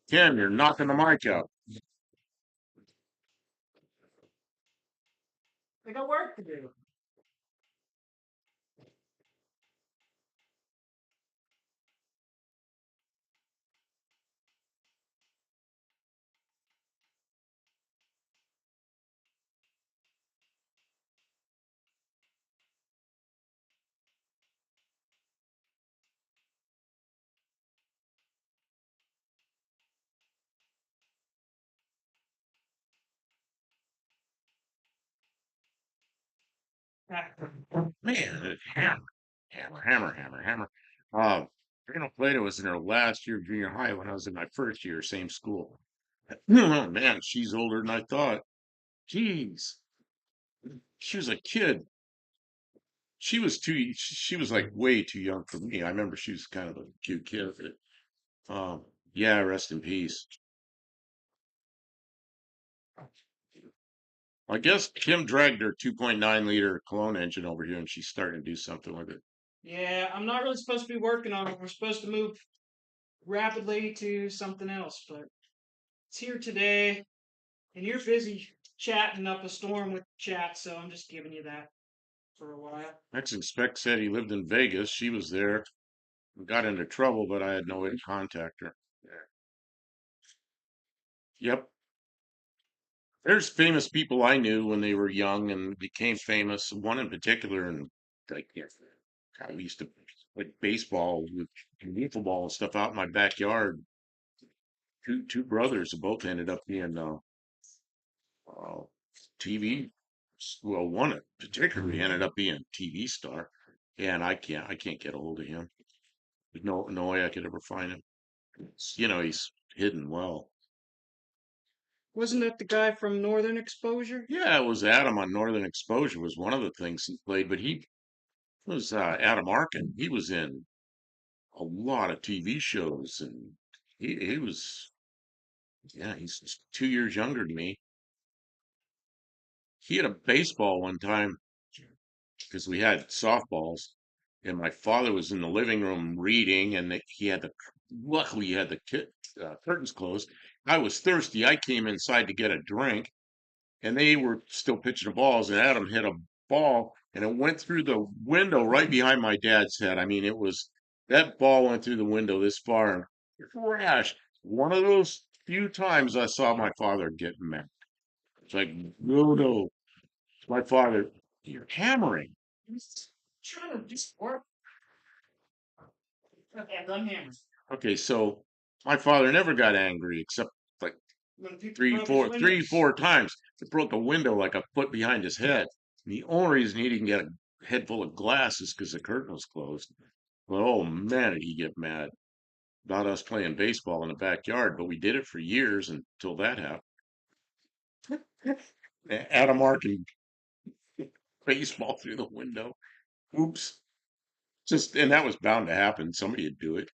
Kim, you're knocking the mic out. I got work to do. Man, hammer, hammer, hammer, hammer, hammer. Uh, Reno Plato was in her last year of junior high when I was in my first year, same school. Oh man, she's older than I thought. Jeez, she was a kid. She was like way too young for me. I remember she was kind of a cute kid. Yeah, rest in peace. I guess Kim dragged her 2.9 liter cologne engine over here and she's starting to do something with it. Yeah, I'm not really supposed to be working on it. We're supposed to move rapidly to something else, but it's here today, and you're busy chatting up a storm with chat, so I'm just giving you that for a while. Ex-inspect said he lived in Vegas. She was there and got into trouble, but I had no way to contact her. Yep. There's famous people I knew when they were young and became famous. One in particular, and like, yeah, God, we used to like baseball with wiffle ball and stuff out in my backyard. Two brothers who both ended up being uh, TV. Well, one particularly ended up being a TV star. Yeah, and I can't get a hold of him. There's no way I could ever find him. He's hidden well. Wasn't that the guy from Northern Exposure? Yeah, it was Adam on Northern Exposure was one of the things he played, but he was Adam Arkin. He was in a lot of TV shows, and he was, yeah, he's just 2 years younger than me. He had a baseball one time because we had softballs, and my father was in the living room reading, and luckily he had the curtains closed. I was thirsty. I came inside to get a drink, and they were still pitching the balls, and Adam hit a ball, and it went through the window right behind my dad's head. I mean, that ball went through the window this far and crashed. One of those few times I saw my father get mad. It's like, no, no, it's my father. You're hammering. He's trying to just work. Okay, I'm hammering. Okay, so my father never got angry except like When people three, broke his four, window. three, four times. It broke a window like a foot behind his head. And the only reason he didn't get a head full of glass is because the curtain was closed. But oh man, did he get mad about us playing baseball in the backyard. But we did it for years until that happened. Adam Arkin baseball through the window. Oops. And that was bound to happen. Somebody would do it.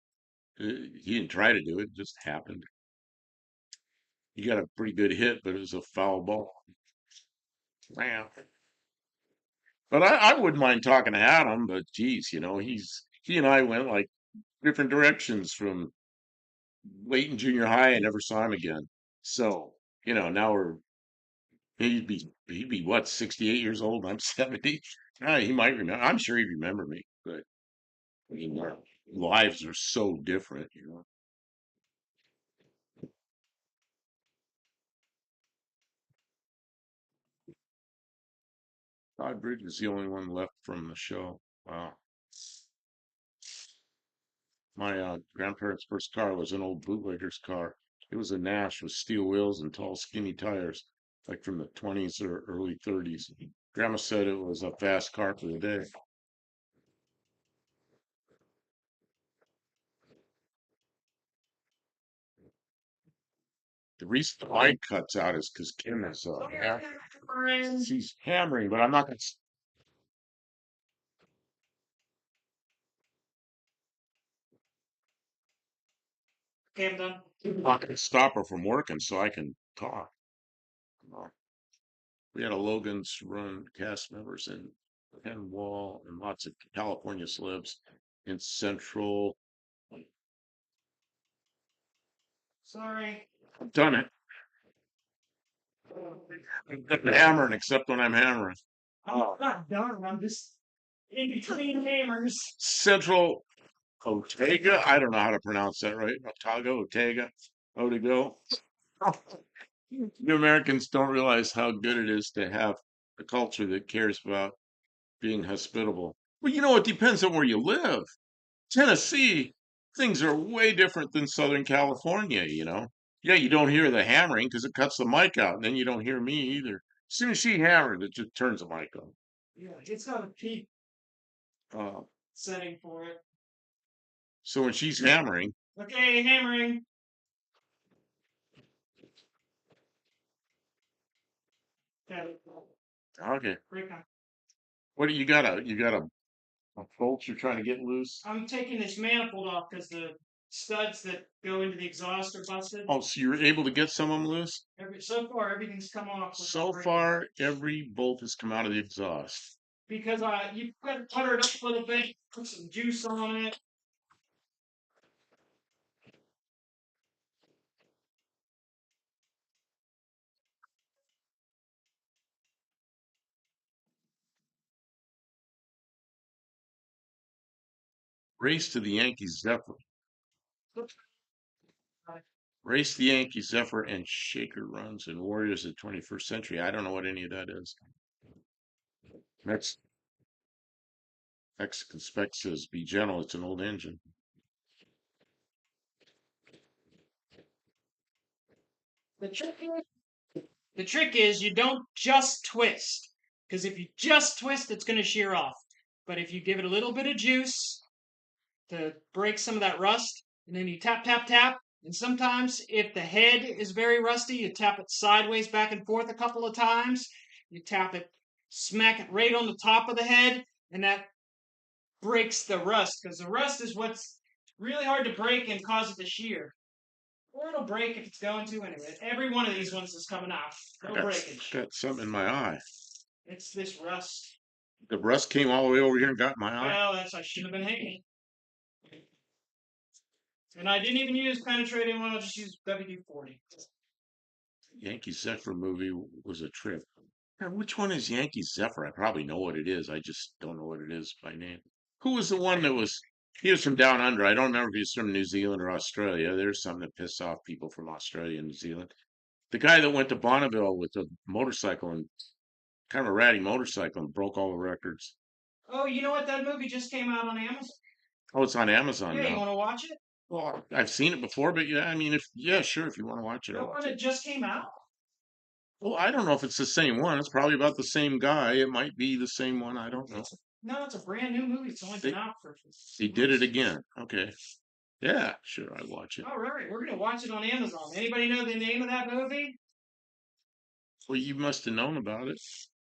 He didn't try to do it, it just happened. He got a pretty good hit, but it was a foul ball. Wow. But I wouldn't mind talking to Adam, but geez, he and I went like different directions from late in junior high. I never saw him again. So, now he'd be what, 68 years old. I'm 70. He might remember. I'm sure he'd remember me, but I mean, our lives are so different. Todd Bridge is the only one left from the show. Wow. My grandparents' first car was an old bootlegger's car. It was a Nash with steel wheels and tall, skinny tires, like from the 20s or early 30s. Grandma said it was a fast car for the day. The reason the line cuts out is because Kim is she's hammering, but I'm not gonna Okay, I'm done. stop her from working so I can talk. Uh, We had a Logan's Run cast members in Penn Wall and lots of California celebs in Central. Sorry. I've done it. I'm hammering, except when I'm hammering. I'm not done. I'm just in between hammers. Central Otega. I don't know how to pronounce that right. Otega, Otego. You Americans don't realize how good it is to have a culture that cares about being hospitable. Well, it depends on where you live. Tennessee, things are way different than Southern California. Yeah, you don't hear the hammering because it cuts the mic out, and then you don't hear me either. As soon as she hammers, it just turns the mic on. Yeah, it's got a peak Uh, setting for it. so when she's hammering, Okay, hammering. Got it. okay. Break on. What do you got a bolt you're trying to get loose? I'm taking this manifold off because the studs that go into the exhaust are busted. Oh, so you're able to get some of them loose? So far, everything's come off without So breaking. far, every bolt has come out of the exhaust. Because you got to butter it up a little bit, put some juice on it. Race to the Yankees Zephyr. Race the Yankees Zephyr and Shaker runs and Warriors of the 21st century. I don't know what any of that is. Mex Mexican spec says be gentle. It's an old engine. The trick is you don't just twist, because if you just twist, it's going to shear off. But if you give it a little bit of juice to break some of that rust, and then you tap, tap, tap, and sometimes if the head is very rusty, you tap it sideways back and forth a couple of times. You tap it, smack it right on the top of the head, and that breaks the rust, because the rust is what's really hard to break and cause it to shear. Or it'll break if it's going to anyway. Every one of these ones is coming off. No breakage. Got something in my eye. It's this rust. The rust came all the way over here and got in my eye. Well, I shouldn't have been hanging. And I didn't even use penetrating one. I just used WD-40. Yankee Zephyr movie was a trip. Now, which one is Yankee Zephyr? I probably know what it is. I just don't know what it is by name. Who was the one that was? He was from down under. I don't remember if he was from New Zealand or Australia. There's something that pissed off people from Australia and New Zealand. The guy that went to Bonneville with a motorcycle and kind of a ratty motorcycle and broke all the records. Oh, you know what? That movie just came out on Amazon. Oh, it's on Amazon Yeah, you now. want to watch it? Well, I've seen it before, but yeah, I mean, if yeah, sure, if you want to watch it, I'll That watch one it. that just came out? Well, I don't know if it's the same one. It's probably about the same guy. It might be the same one. I don't know. No, it's a brand new movie. It's only been They out for they did it again. Okay. Yeah, sure, I watch it. All right, we're gonna watch it on Amazon. Anybody know the name of that movie? Well, you must have known about it.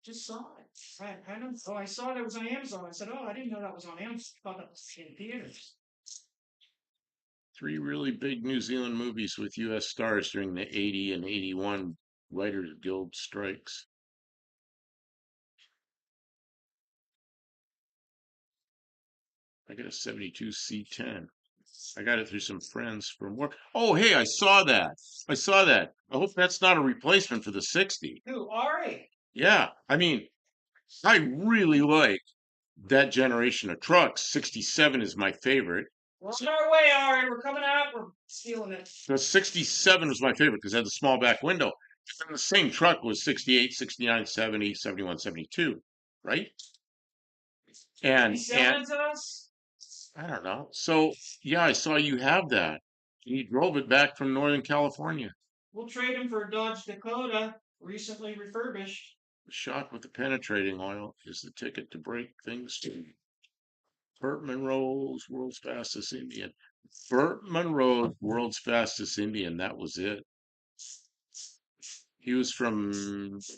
Just saw it. I don't. Oh, I saw it. It was on Amazon. I said, "Oh, I didn't know that was on Amazon. I thought that was in theaters." Three really big New Zealand movies with U.S. stars during the 80 and 81 Writers Guild strikes. I got a 72 C10. I got it through some friends from work. Oh, hey, I saw that. I saw that. I hope that's not a replacement for the 60. Who? Ari. Yeah, I mean, I really like that generation of trucks. 67 is my favorite. We're on our way, Ari. We're coming out. We're stealing it. The 67 was my favorite because it had the small back window. And the same truck was 68, 69, 70, 71, 72, right? You And selling it to us? I don't know. So yeah, I saw you have that. You drove it back from Northern California. We'll trade him for a Dodge Dakota, recently refurbished. Shot with the penetrating oil is the ticket to break things. Burt Monroe's world's fastest Indian. Burt Monroe, world's fastest Indian. That was it. He was from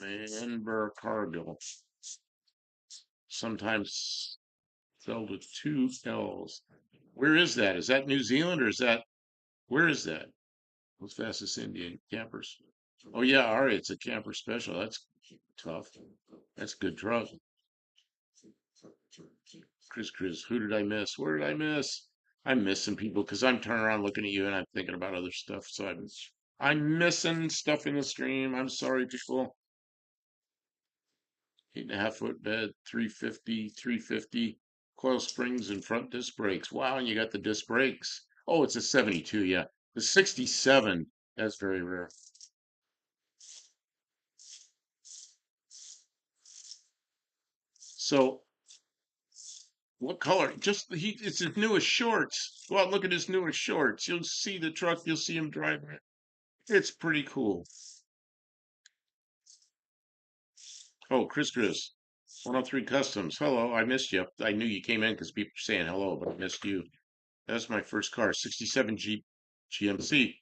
Invercargill. Sometimes spelled with two L's. Where is that? Is that New Zealand or is that where is that? World's fastest Indian campers. Oh yeah, all right, it's a camper special. That's tough. That's a good truck. Chris, who did I miss? Where did I miss? I'm missing people because I'm turning around looking at you and I'm thinking about other stuff. So I'm missing stuff in the stream. I'm sorry, people. 8.5 foot bed, 350 coil springs and front disc brakes. Wow, and you got the disc brakes. Oh, it's a 72, yeah. The 67, that's very rare. So what color? It's his newest shorts. Go out and look at his newest shorts. You'll see the truck, you'll see him driving it. It's pretty cool. Oh, Chris. 103 Customs. Hello, I missed you. I knew you came in because people were saying hello, but I missed you. That's my first car, 67 Jeep GMC.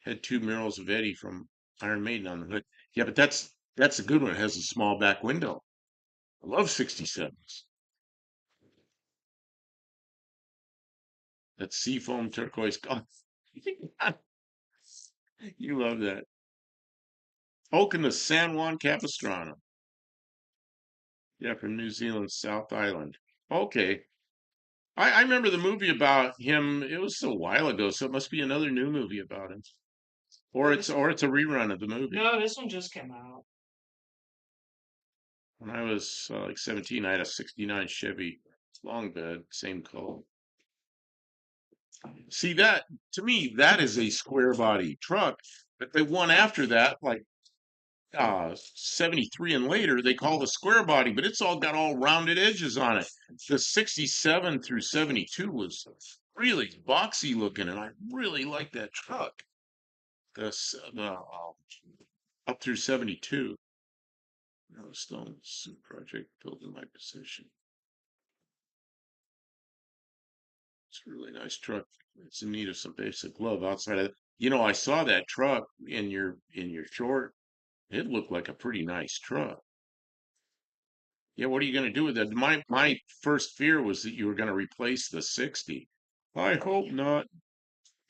Had two murals of Eddie from Iron Maiden on the hood. Yeah, but that's a good one. It has a small back window. I love 67s. That seafoam turquoise. Oh, you love that. Oak in the San Juan Capistrano. Yeah, from New Zealand, South Island. Okay. I remember the movie about him. It was a while ago, so it must be another new movie about him. Or it's a rerun of the movie. No, this one just came out. When I was like 17, I had a 69 Chevy long bed, same color. See that to me, that is a square body truck. But the one after that, like 73 and later, they call the square body, but it's all got all rounded edges on it. The 67 through 72 was really boxy looking, and I really like that truck. Up through 72. Stone Suit Project built in my position. It's a really nice truck. It's in need of some basic love outside of it. I saw that truck in your short. It looked like a pretty nice truck. Yeah, what are you going to do with that? My first fear was that you were going to replace the 60. I hope not.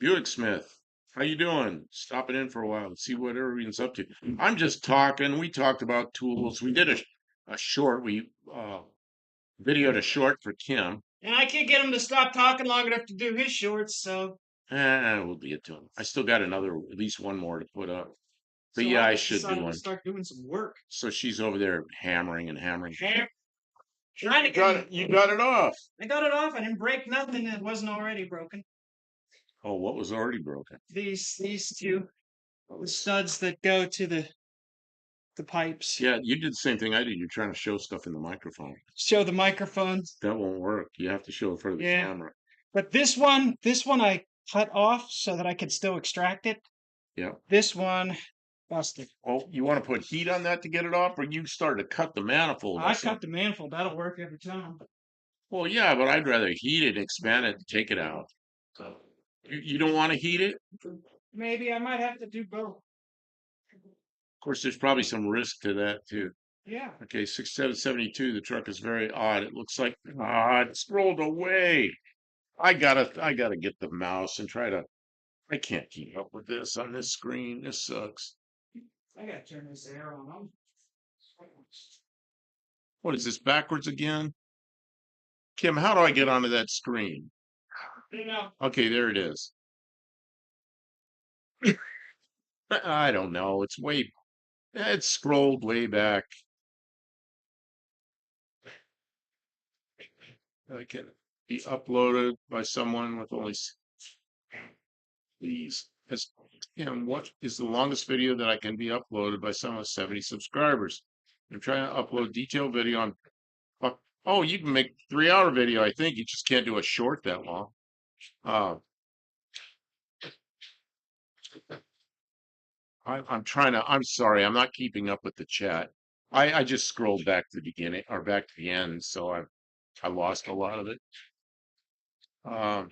Buick Smith, how you doing? Stopping in for a while and see what everyone's up to. I'm just talking. We talked about tools. We did a short. We videoed a short for Kim. And I can't get him to stop talking long enough to do his shorts, so. We'll be it to him. I still got at least one more to put up. But So yeah, I just should do decided one. to start doing some work. So she's over there hammering and hammering. Trying to Got it. You got it off. I got it off. I didn't break nothing that wasn't already broken. Oh, what was already broken? These two studs that go to the pipes. Yeah, you did the same thing I did. You're trying to show stuff in the microphone. Show the microphones. That won't work. You have to show it for the camera. But this one I cut off so that I could still extract it. Yeah. This one busted. Oh, you want to put heat on that to get it off, or you start to cut the manifold? I cut the manifold. That'll work every time. Well, yeah, but I'd rather heat it, expand it, and take it out. You don't want to heat it? Maybe I might have to do both. Of course, there's probably some risk to that too. Yeah. Okay, 6772. The truck is very odd. It looks like it's rolled away. I gotta get the mouse and try to. I can't keep up with this on this screen. This sucks. I gotta turn this air on. What is this backwards again? Kim, how do I get onto that screen? Okay, there it is. I don't know. It's scrolled way back. It can be uploaded by someone with only these. And what is the longest video that I can be uploaded by someone with 70 subscribers? I'm trying to upload detailed video on. Oh, you can make 3-hour video. I think you just can't do a short that long. I'm trying to. I'm sorry. I'm not keeping up with the chat. I just scrolled back to the beginning or back to the end, so I lost a lot of it. Um,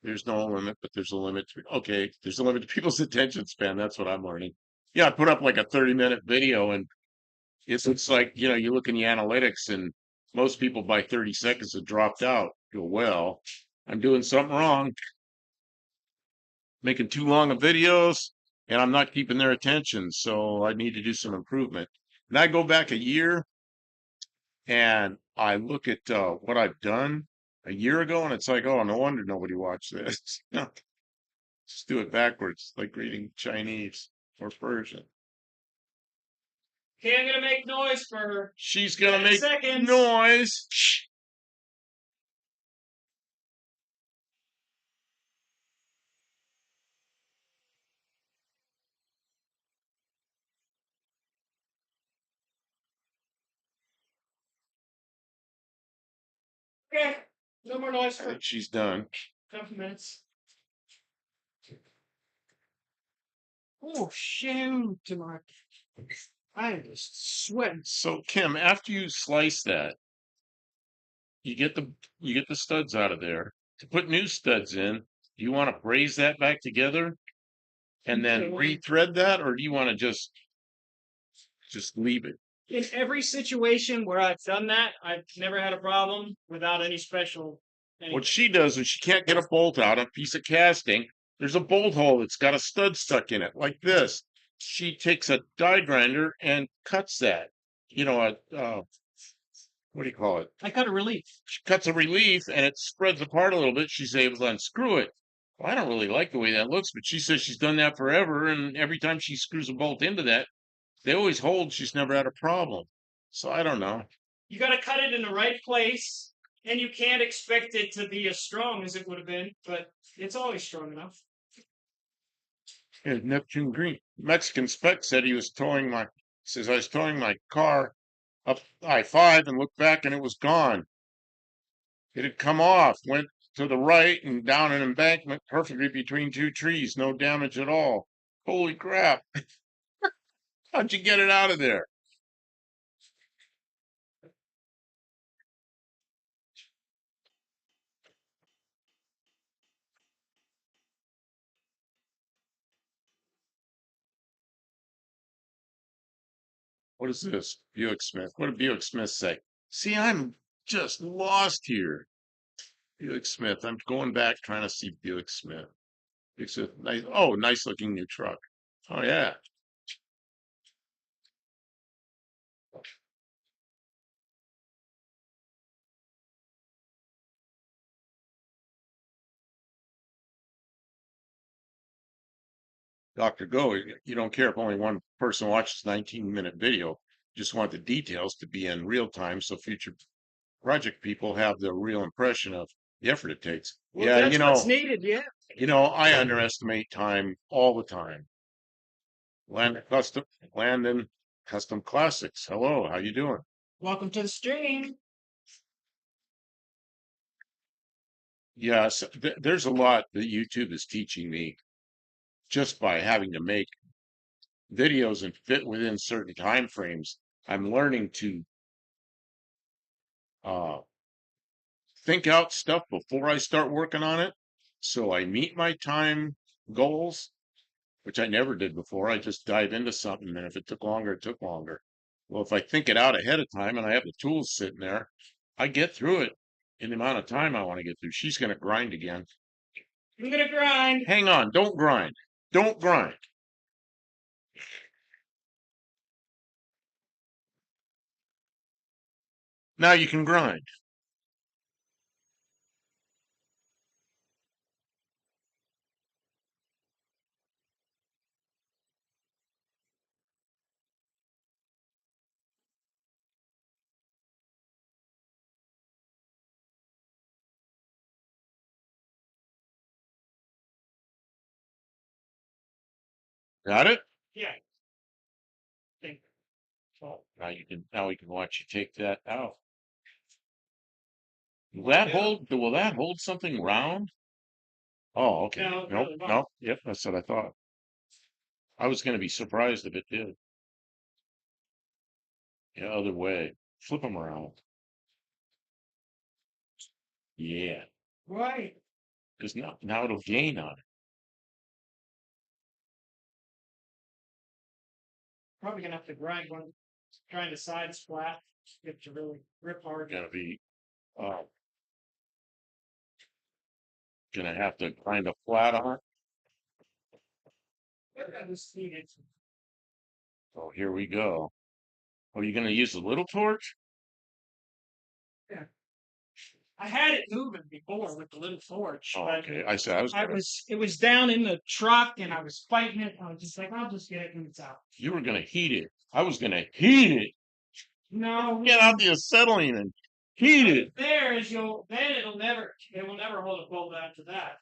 there's no limit, but there's a limit to. Okay, there's a limit to people's attention span. That's what I'm learning. Yeah, I put up like a 30-minute video, and it's like you look in the analytics, and most people by 30 seconds have dropped out. Go, well, I'm doing something wrong, making too long of videos, and I'm not keeping their attention. So I need to do some improvement. And I go back a year and I look at what I've done a year ago, and it's like, oh, no wonder nobody watched this. Just do it backwards, like reading Chinese or Persian. Okay, I'm gonna make noise for her. She's gonna make seconds. noise. Okay, no more noise I for think she's done. a couple minutes. Oh, shoot, Mark. I'm just sweating. So Kim, after you slice that, you get the studs out of there. To put new studs in, do you want to braze that back together and then rethread that, or do you want to just leave it? In every situation where I've done that, I've never had a problem without any special anything. What she does is she can't get a bolt out of a piece of casting. There's a bolt hole that's got a stud stuck in it, like this. She takes a die grinder and cuts that. You know, what do you call it? I cut a relief. She cuts a relief and it spreads apart a little bit. She's able to unscrew it. Well, I don't really like the way that looks, but she says she's done that forever, and every time she screws a bolt into that, they always hold. She's never had a problem. So I don't know. You got to cut it in the right place, and you can't expect it to be as strong as it would have been, but it's always strong enough. Yeah, Neptune Green. Mexican Spec said he was says I was towing my car up I-5 and looked back and it was gone. It had come off, went to the right and down an embankment perfectly between two trees, no damage at all. Holy crap. How'd you get it out of there? What is this? Buick Smith. What did Buick Smith say? See, I'm just lost here. Buick Smith. I'm going back trying to see Buick Smith. It's a nice, oh, nice looking new truck. Oh yeah. Dr. Go, you don't care if only one person watches 19-minute video. You just want the details to be in real time so future project people have the real impression of the effort it takes. Well, Yeah, that's what's needed. Yeah. I underestimate time all the time. Landon Custom Classics. Hello, how you doing? Welcome to the stream. Yes, there's a lot that YouTube is teaching me just by having to make videos and fit within certain time frames. I'm learning to uh, think out stuff before I start working on it. So I meet my time goals, which I never did before. I just dive into something, and if it took longer, it took longer. Well, if I think it out ahead of time and I have the tools sitting there, I get through it in the amount of time I want to get through. She's going to grind again. I'm gonna grind. Hang on, don't grind. Don't grind. Now you can grind. Got it? Yeah. Think. Oh, now we can watch you take that out. Will that hold something round? Oh, okay. No, Nope, really not. nope. Yep, that's what I thought. I was going to be surprised if it did. The other way. Flip them around. Yeah, Right. because now it'll gain on it. Probably gonna have to grind one, grind the sides flat. Get to really rip hard. Gonna be uh, gonna have to grind a flat on it. I just need it. Oh, here we go. Oh, you gonna use the little torch? Yeah. I had it moving before with the little torch, Oh, but okay. I said I was gonna. it was down in the truck and I was fighting it. I was just like, I'll just get it when it's out. You were gonna heat it. I was gonna heat it. No, Get out the acetylene and heat it. there is then it will never hold a bolt after that.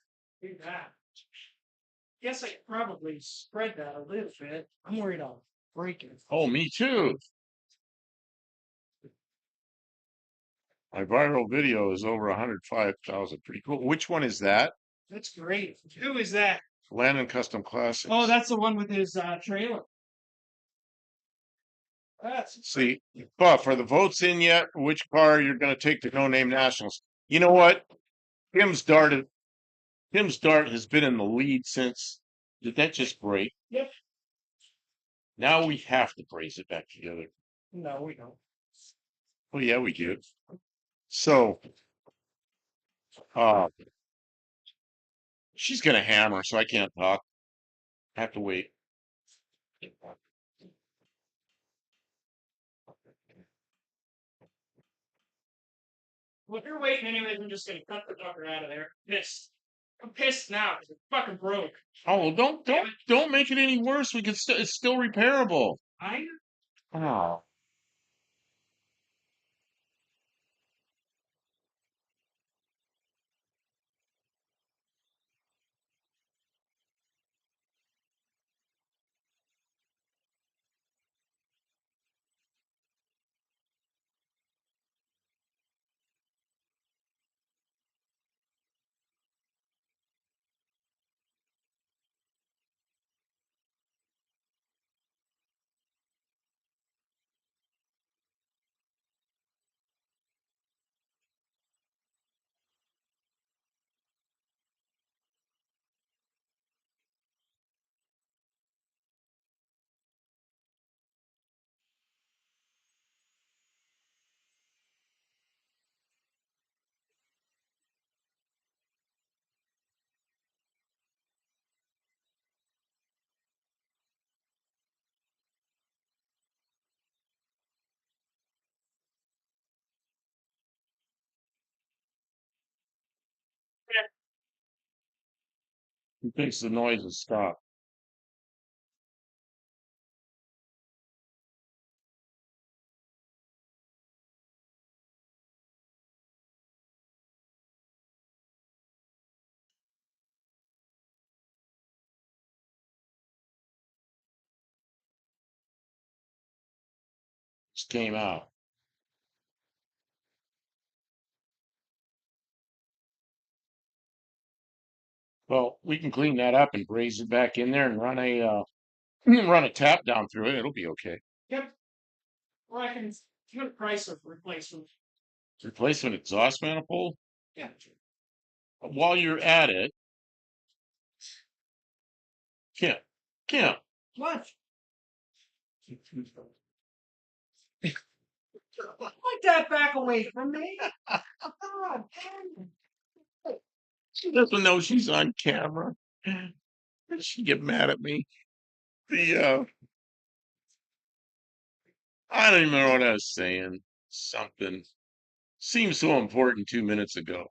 Do that. Guess I could probably spread that a little bit. I'm worried I'll break it. Oh, me too. My viral video is over 105,000. Pretty cool. Which one is that? That's great. Who is that? Landon Custom Classics. Oh, that's the one with his trailer. See, Buff, are the votes in yet? Which car you're going to take to No Name Nationals? You know what? Tim's Dart, Tim's Dart has been in the lead since. Did that just break? Yep. Now we have to brace it back together. No, we don't. Oh yeah, we do. So, uh, she's going to hammer, so I can't talk. I have to wait. Well, if you're waiting anyways, I'm just gonna cut the fucker out of there. Pissed. I'm pissed now because it fucking broke. Oh, well, don't make it any worse. We can still, it's still repairable. I Oh. He thinks the noise has stopped. Just came out. Well, we can clean that up and braze it back in there and run a tap down through it. It'll be okay. Yep. Or I can give a price of replacement. Replacement exhaust manifold. Yeah. While you're at it, Kim, Kim, What? Put that back away from me. God damn. she doesn't know she's on camera. She get mad at me. The I don't even know what I was saying. Something seemed so important 2 minutes ago.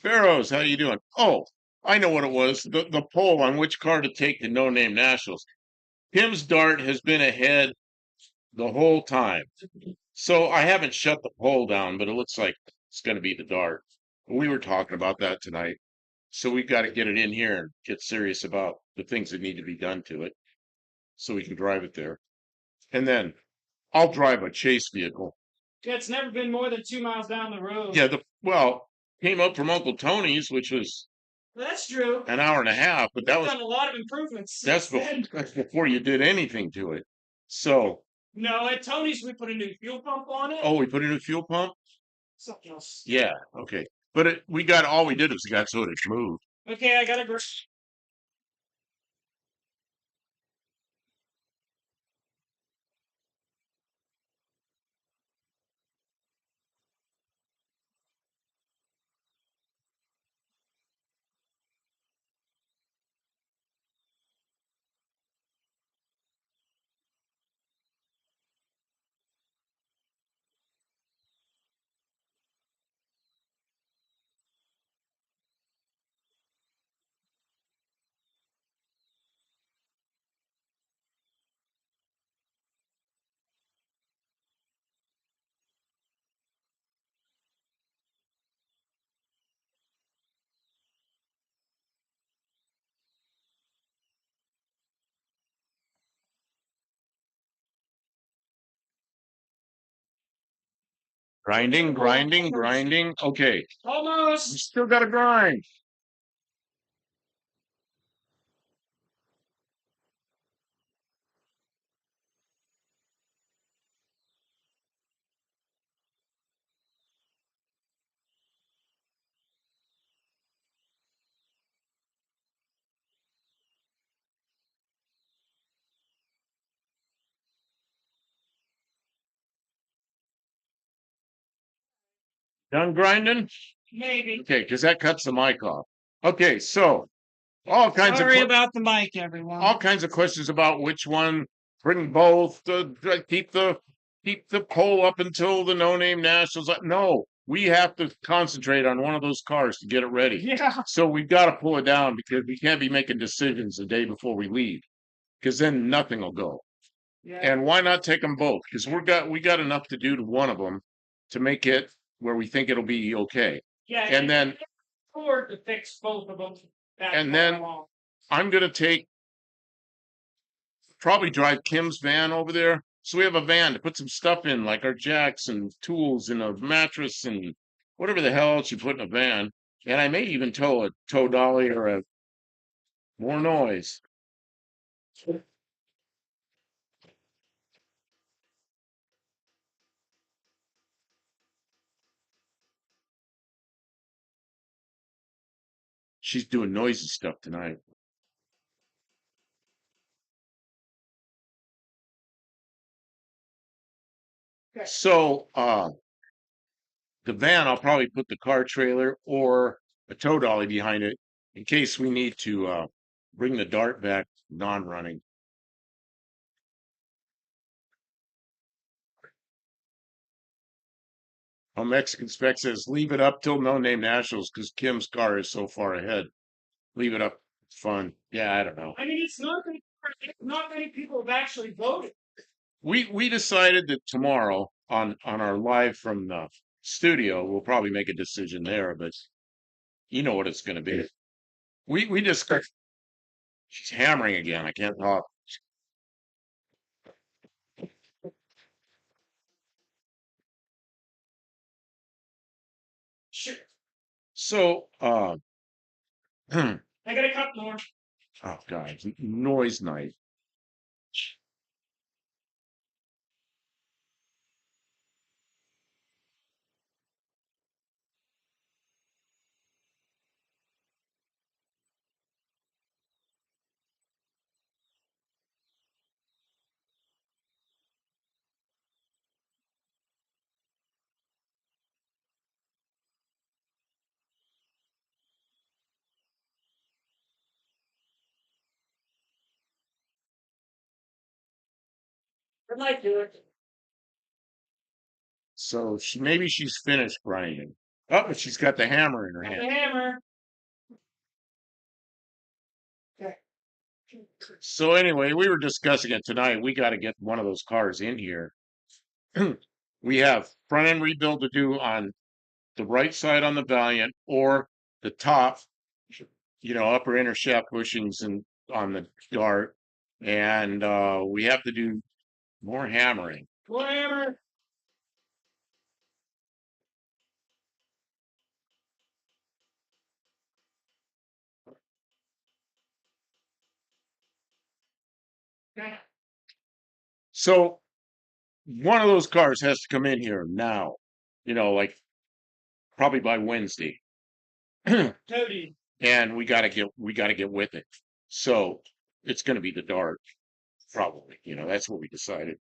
Barrows, how you doing? Oh, I know what it was. The poll on which car to take to No Name Nationals. Tim's Dart has been ahead the whole time. So I haven't shut the poll down, but it looks like it's going to be the Dart. We were talking about that tonight. So we got to get it in here and get serious about the things that need to be done to it so we can drive it there. And then I'll drive a chase vehicle. Yeah, it's never been more than 2 miles down the road. Yeah, well, came up from Uncle Tony's, which was That's true. an hour and a half, but that We've was done a lot of improvements that's since then. that's before you did anything to it. So, No, at Tony's we put a new fuel pump on it. oh, we put in a fuel pump? Something else. Yeah, okay. But we got all we did was got so it moved. Okay, I gotta go. Grinding, grinding, grinding. Okay, we Almost. still got to grind. Done grinding? Maybe. Okay, because that cuts the mic off. Okay, so all kinds Sorry of about the mic, everyone. all kinds of questions about which one. Bring both. Keep the poll up until the no-name nationals. No, we have to concentrate on one of those cars to get it ready. Yeah. So we've got to pull it down because we can't be making decisions the day before we leave, because then nothing will go. Yeah. And why not take them both? Because we got enough to do to one of them to make it where we think it'll be okay. Yeah. And then afford to fix both of them. And then I'm gonna probably drive Kim's van over there. So we have a van to put some stuff in, like our jacks and tools and a mattress and whatever the hell else you put in a van. And I may even tow a tow dolly or a more noise. She's doing noisy stuff tonight. So the van, I'll probably put the car trailer or a tow dolly behind it in case we need to bring the Dart back non-running. A Mexican spec says, leave it up till no name nationals because Kim's car is so far ahead. Leave it up. It's fun. Yeah, I don't know. I mean, not many people have actually voted. We decided that tomorrow on our live from the studio, we'll probably make a decision there, but you know what it's going to be. We just she's hammering again. I can't talk. Sure. So oh I got a cup more. God, noise night. I might do it. So maybe she's finished grinding. Oh, but she's got the hammer in her Got hand. the hammer. Okay. So anyway, we were discussing it tonight. We got to get one of those cars in here. We have front end rebuild to do on the right side on the Valiant or the top, upper inner shaft bushings and on the Dart. And we have to do more hammering. More hammer. Okay. So one of those cars has to come in here now, like probably by Wednesday. Toady. And we gotta get with it. So it's gonna be the Dart, probably. That's what we decided.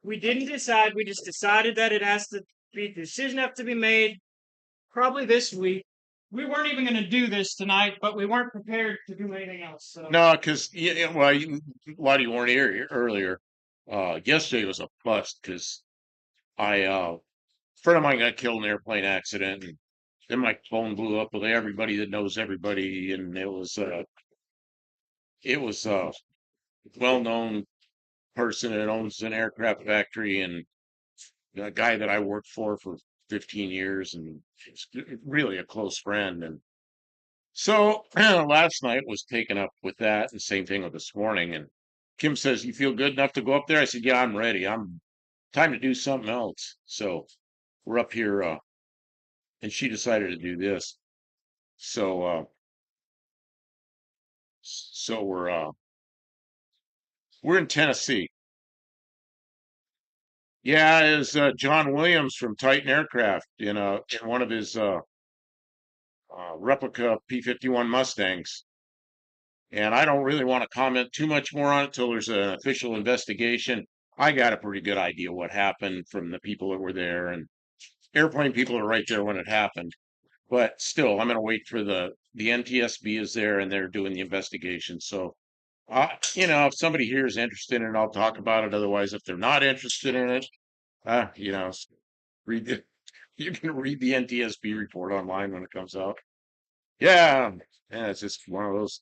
We didn't decide. We just decided that it has to be the decision have to be made probably this week. We weren't even going to do this tonight, but we weren't prepared to do anything else. So. No, because well, a lot of you weren't here earlier. Yesterday was a bust because a friend of mine got killed in an airplane accident, and then my phone blew up with everybody that knows everybody, and it was a well-known person that owns an aircraft factory and a guy that I worked for 15 years, and he's really a close friend. And so last night was taken up with that, and same thing with this morning. And Kim says, "You feel good enough to go up there?" I said, "Yeah, I'm ready. I'm time to do something else." So we're up here, and she decided to do this. So we're in Tennessee. Yeah, is John Williams from Titan Aircraft in one of his replica P-51 Mustangs. And I don't really want to comment too much more on it till there's an official investigation. I got a pretty good idea what happened from the people that were there, and airplane people are right there when it happened. But still, I'm going to wait for the NTSB is there and they're doing the investigation. So, if somebody here is interested in it, I'll talk about it. Otherwise, if they're not interested in it, read it. You can read the NTSB report online when it comes out. Yeah, yeah, it's just one of those.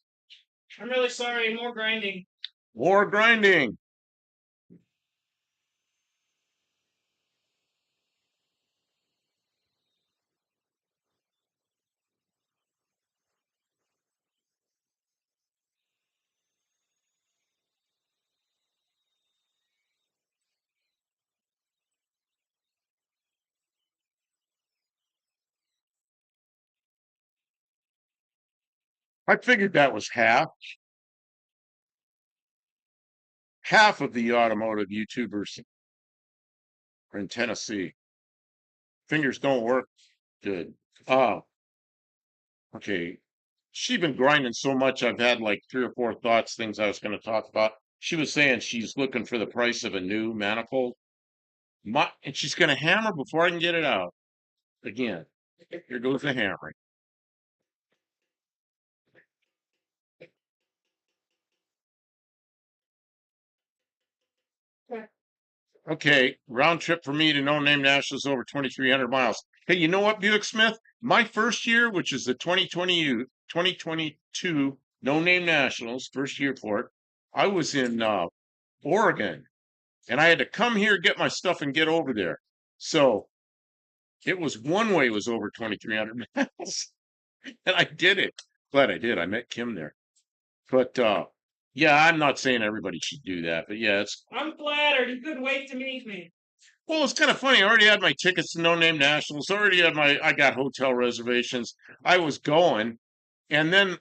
I'm really sorry. More grinding. More grinding. I figured that was half of the automotive YouTubers are in Tennessee. Fingers don't work good. Uh, okay. She's been grinding so much, I've had like 3 or 4 thoughts, things I was going to talk about. She was saying she's looking for the price of a new manifold. And she's going to hammer before I can get it out. Again, here goes the hammering. Okay, round trip for me to No Name National is over 2,300 miles. Hey, you know what, Buick Smith? My first year, which is the 2022 No Name Nationals, first year for it, I was in Oregon, and I had to come here, get my stuff, and get over there. So it was one way was over 2,300 miles, and I did it. Glad I did. I met Kim there. But yeah, I'm not saying everybody should do that, but yeah, it's I'm flattered. You couldn't wait to meet me. well, it's kind of funny. I already had my tickets to No Name Nationals. Already had I got hotel reservations. I was going, and then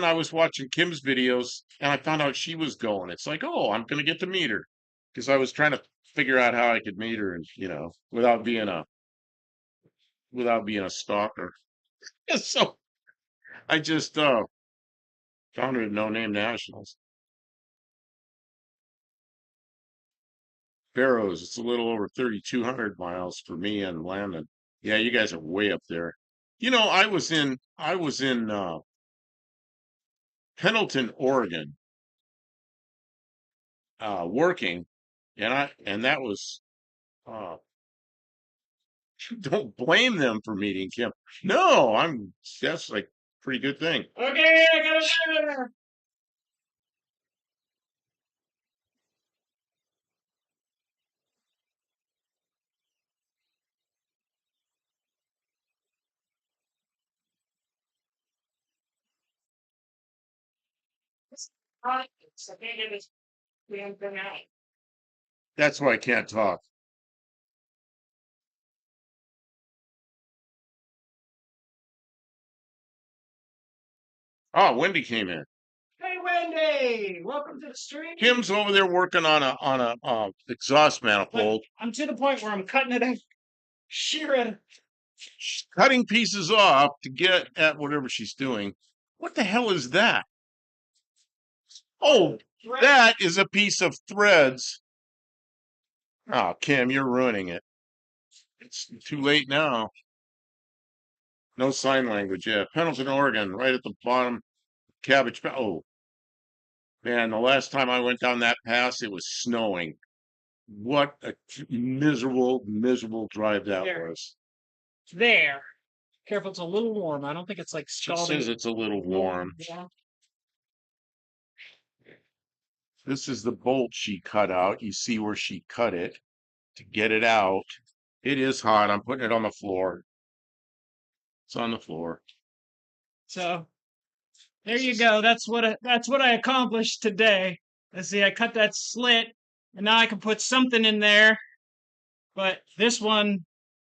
I was watching Kim's videos, and I found out she was going. It's like, oh, I'm gonna get to meet her, because I was trying to figure out how I could meet her, and without being a stalker. So I just found her at No Name Nationals. Barrows, it's a little over 3,200 miles for me and Landon. Yeah, you guys are way up there. I was in Pendleton, Oregon, working, and that was uh don't blame them for meeting Kim. No, that's like pretty good thing. Okay, I gotta. I can't get this damn thing out. That's why I can't talk. Oh, Wendy came in. Hey, Wendy! Welcome to the stream. Kim's over there working on a exhaust Look, manifold, I'm to the point where I'm cutting it out. Shear it. cutting pieces off to get at whatever she's doing. What the hell is that? Oh, that is a piece of threads. Oh, Kim, you're ruining it. It's too late now. No sign language. Yeah, Pendleton, Oregon, right at the bottom. Cabbage. Oh, man, the last time I went down that pass, it was snowing. What a miserable, miserable drive that There. was. There. Careful, it's a little warm. I don't think it's like She scalding. says it's a little warm. Yeah. This is the bolt she cut out. You see where she cut it to get it out. It is hot. I'm putting it on the floor. It's on the floor. So there you go. That's what I accomplished today. Let's see, I cut that slit, and now I can put something in there. But this one,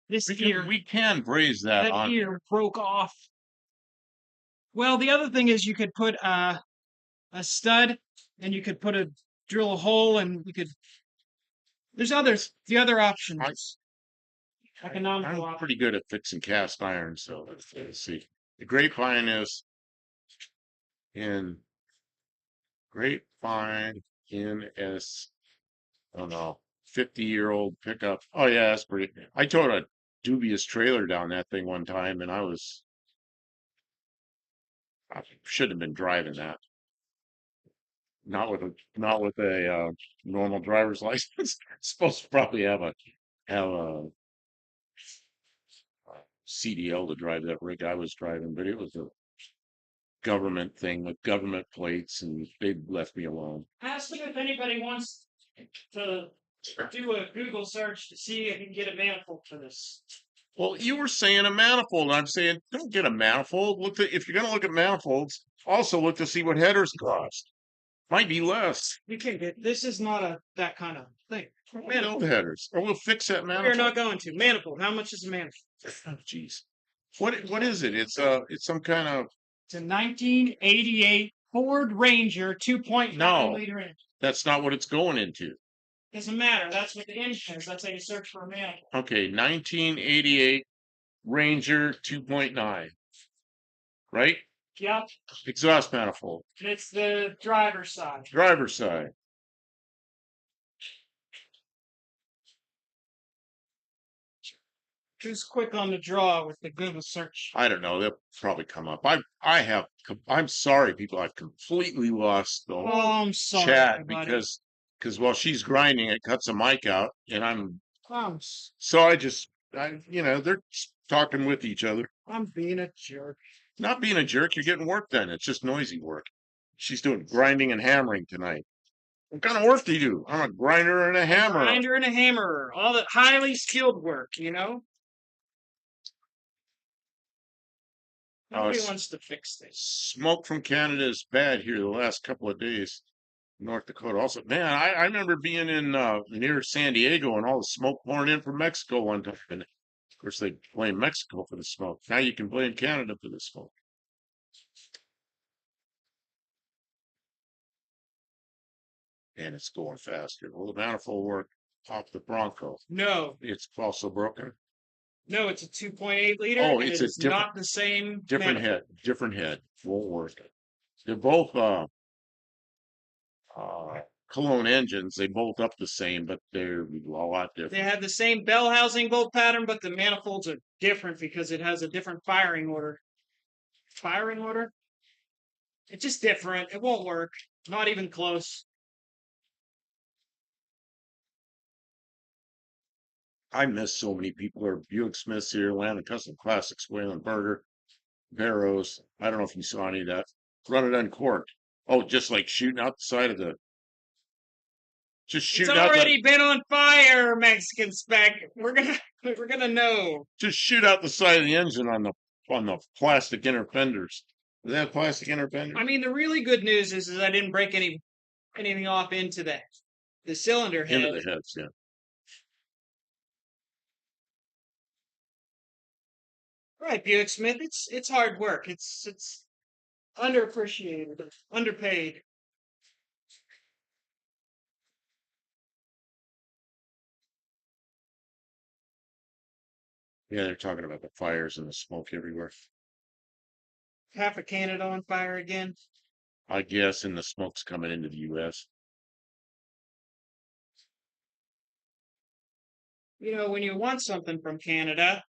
this ear, We can braise that that on. ear broke off. Well, the other thing is you could put a stud, and you could drill a hole, and you could. There's the other options, economical I'm options. pretty good at fixing cast iron, so let's see. The grapevine is in grapevine in S. Oh no, 50-year-old pickup. Oh yeah, that's pretty. I told her dubious trailer down that thing one time, and I shouldn't have been driving that. Not with a normal driver's license. Supposed to probably have a CDL to drive that rig I was driving, but it was a government thing with government plates, and they left me alone. Ask them if anybody wants to do a Google search to see if you can get a manifold for this. Well, you were saying a manifold. I'm saying don't get a manifold. If you're going to look at manifolds, also look to see what headers cost. Might be less. You can get this is not that kind of thing. Build headers, or we'll fix that We are manifold. not going to manifold. How much is a manifold? Oh, jeez. What is it? It's some kind of It's a 1988 Ford Ranger 2.9 no. liter engine. That's not what it's going into. Doesn't matter. That's what the engine is. That's how you search for a manifold. Okay, 1988 Ranger 2.9, right? Yep. Exhaust manifold. And it's the driver's side. Driver's side. Who's quick on the draw with the Google search? I don't know. They'll probably come up. I'm sorry, people. I've completely lost the whole I'm sorry, chat everybody. because while she's grinding, it cuts a mic out, and I'm they're talking with each other. I'm being a jerk. Not being a jerk, you're getting work done. It's just noisy work. She's doing grinding and hammering tonight. What kind of work do you do? I'm a grinder and a hammerer. Grinder and a hammerer. All the highly skilled work, you know? Nobody wants to fix this. Smoke from Canada is bad here the last couple of days. North Dakota also. Man, I remember being in near San Diego and all the smoke pouring in from Mexico one time. And of course, they blame Mexico for the smoke. Now you can blame Canada for the smoke. And it's going faster. Well, the manifold work off the Bronco. No. It's also broken. No, it's a 2.8 liter. Oh, and it's not the same. Different manifold. head. Different head. Won't work. They're both Cologne engines. They bolt up the same, but they're a lot different. They have the same bell housing bolt pattern, but the manifolds are different because it has a different firing order. Firing order? It's just different. It won't work. Not even close. I miss so many people. There are Buick Smiths here, Land Custom Classics, Wayland Burger, Barrows. I don't know if you saw any of that. Run it uncorked. Oh, just like shooting out the side of the. Just It's shooting out already been on fire, Mexican spec. We're gonna know. Just shoot out the side of the engine on the plastic inner fenders. Do they have plastic inner fenders? I mean, the really good news is I didn't break anything off into the cylinder head. Into the heads, yeah. Right, Buick Smith. It's hard work. It's underappreciated, underpaid. Yeah, they're talking about the fires and the smoke everywhere. Half of Canada on fire again. I guess, and the smoke's coming into the U.S. You know, when you want something from Canada,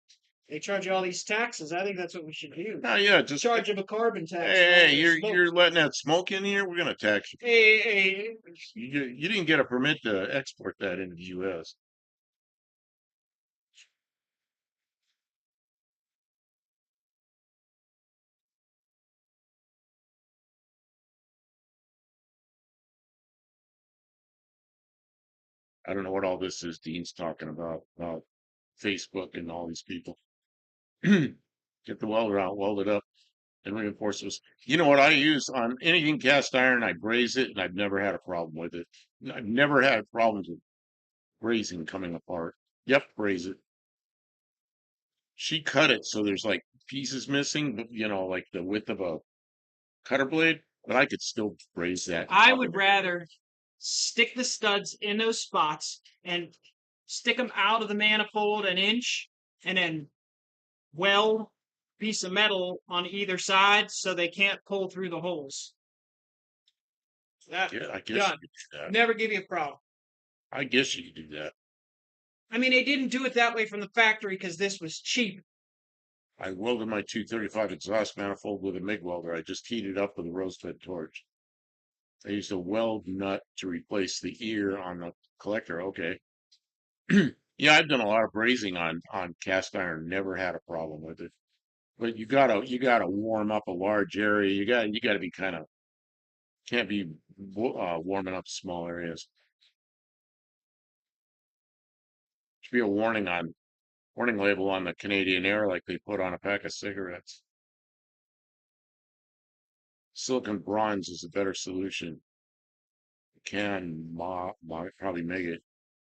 they charge you all these taxes. I think that's what we should do. Oh yeah, just Charge them a carbon tax. hey, you're letting that smoke in here. We're gonna tax you. Hey. You didn't get a permit to export that into the U.S. I don't know what all this is. Dean's talking about Facebook and all these people. Get the welder out, weld it up, and reinforce this. You know what I use on anything cast iron? I braze it, and I've never had a problem with it. I've never had problems with brazing coming apart. Yep, braze it. She cut it so there's like pieces missing, but like the width of a cutter blade, but I could still braze that. I would rather stick the studs in those spots and stick them out of the manifold an inch and then weld a piece of metal on either side so they can't pull through the holes. Yeah, I guess you could do that. Never give you a problem. I guess you could do that. I mean, they didn't do it that way from the factory because this was cheap. I welded my 235 exhaust manifold with a MIG welder. I just heated up with a rose fed torch. I used a weld nut to replace the ear on the collector. Okay. Yeah, I've done a lot of brazing on cast iron. Never had a problem with it. But you gotta warm up a large area. You gotta be kind of can't be warming up small areas. Should be a warning label on the Canadian Air like they put on a pack of cigarettes. Silicon bronze is a better solution. Probably make it,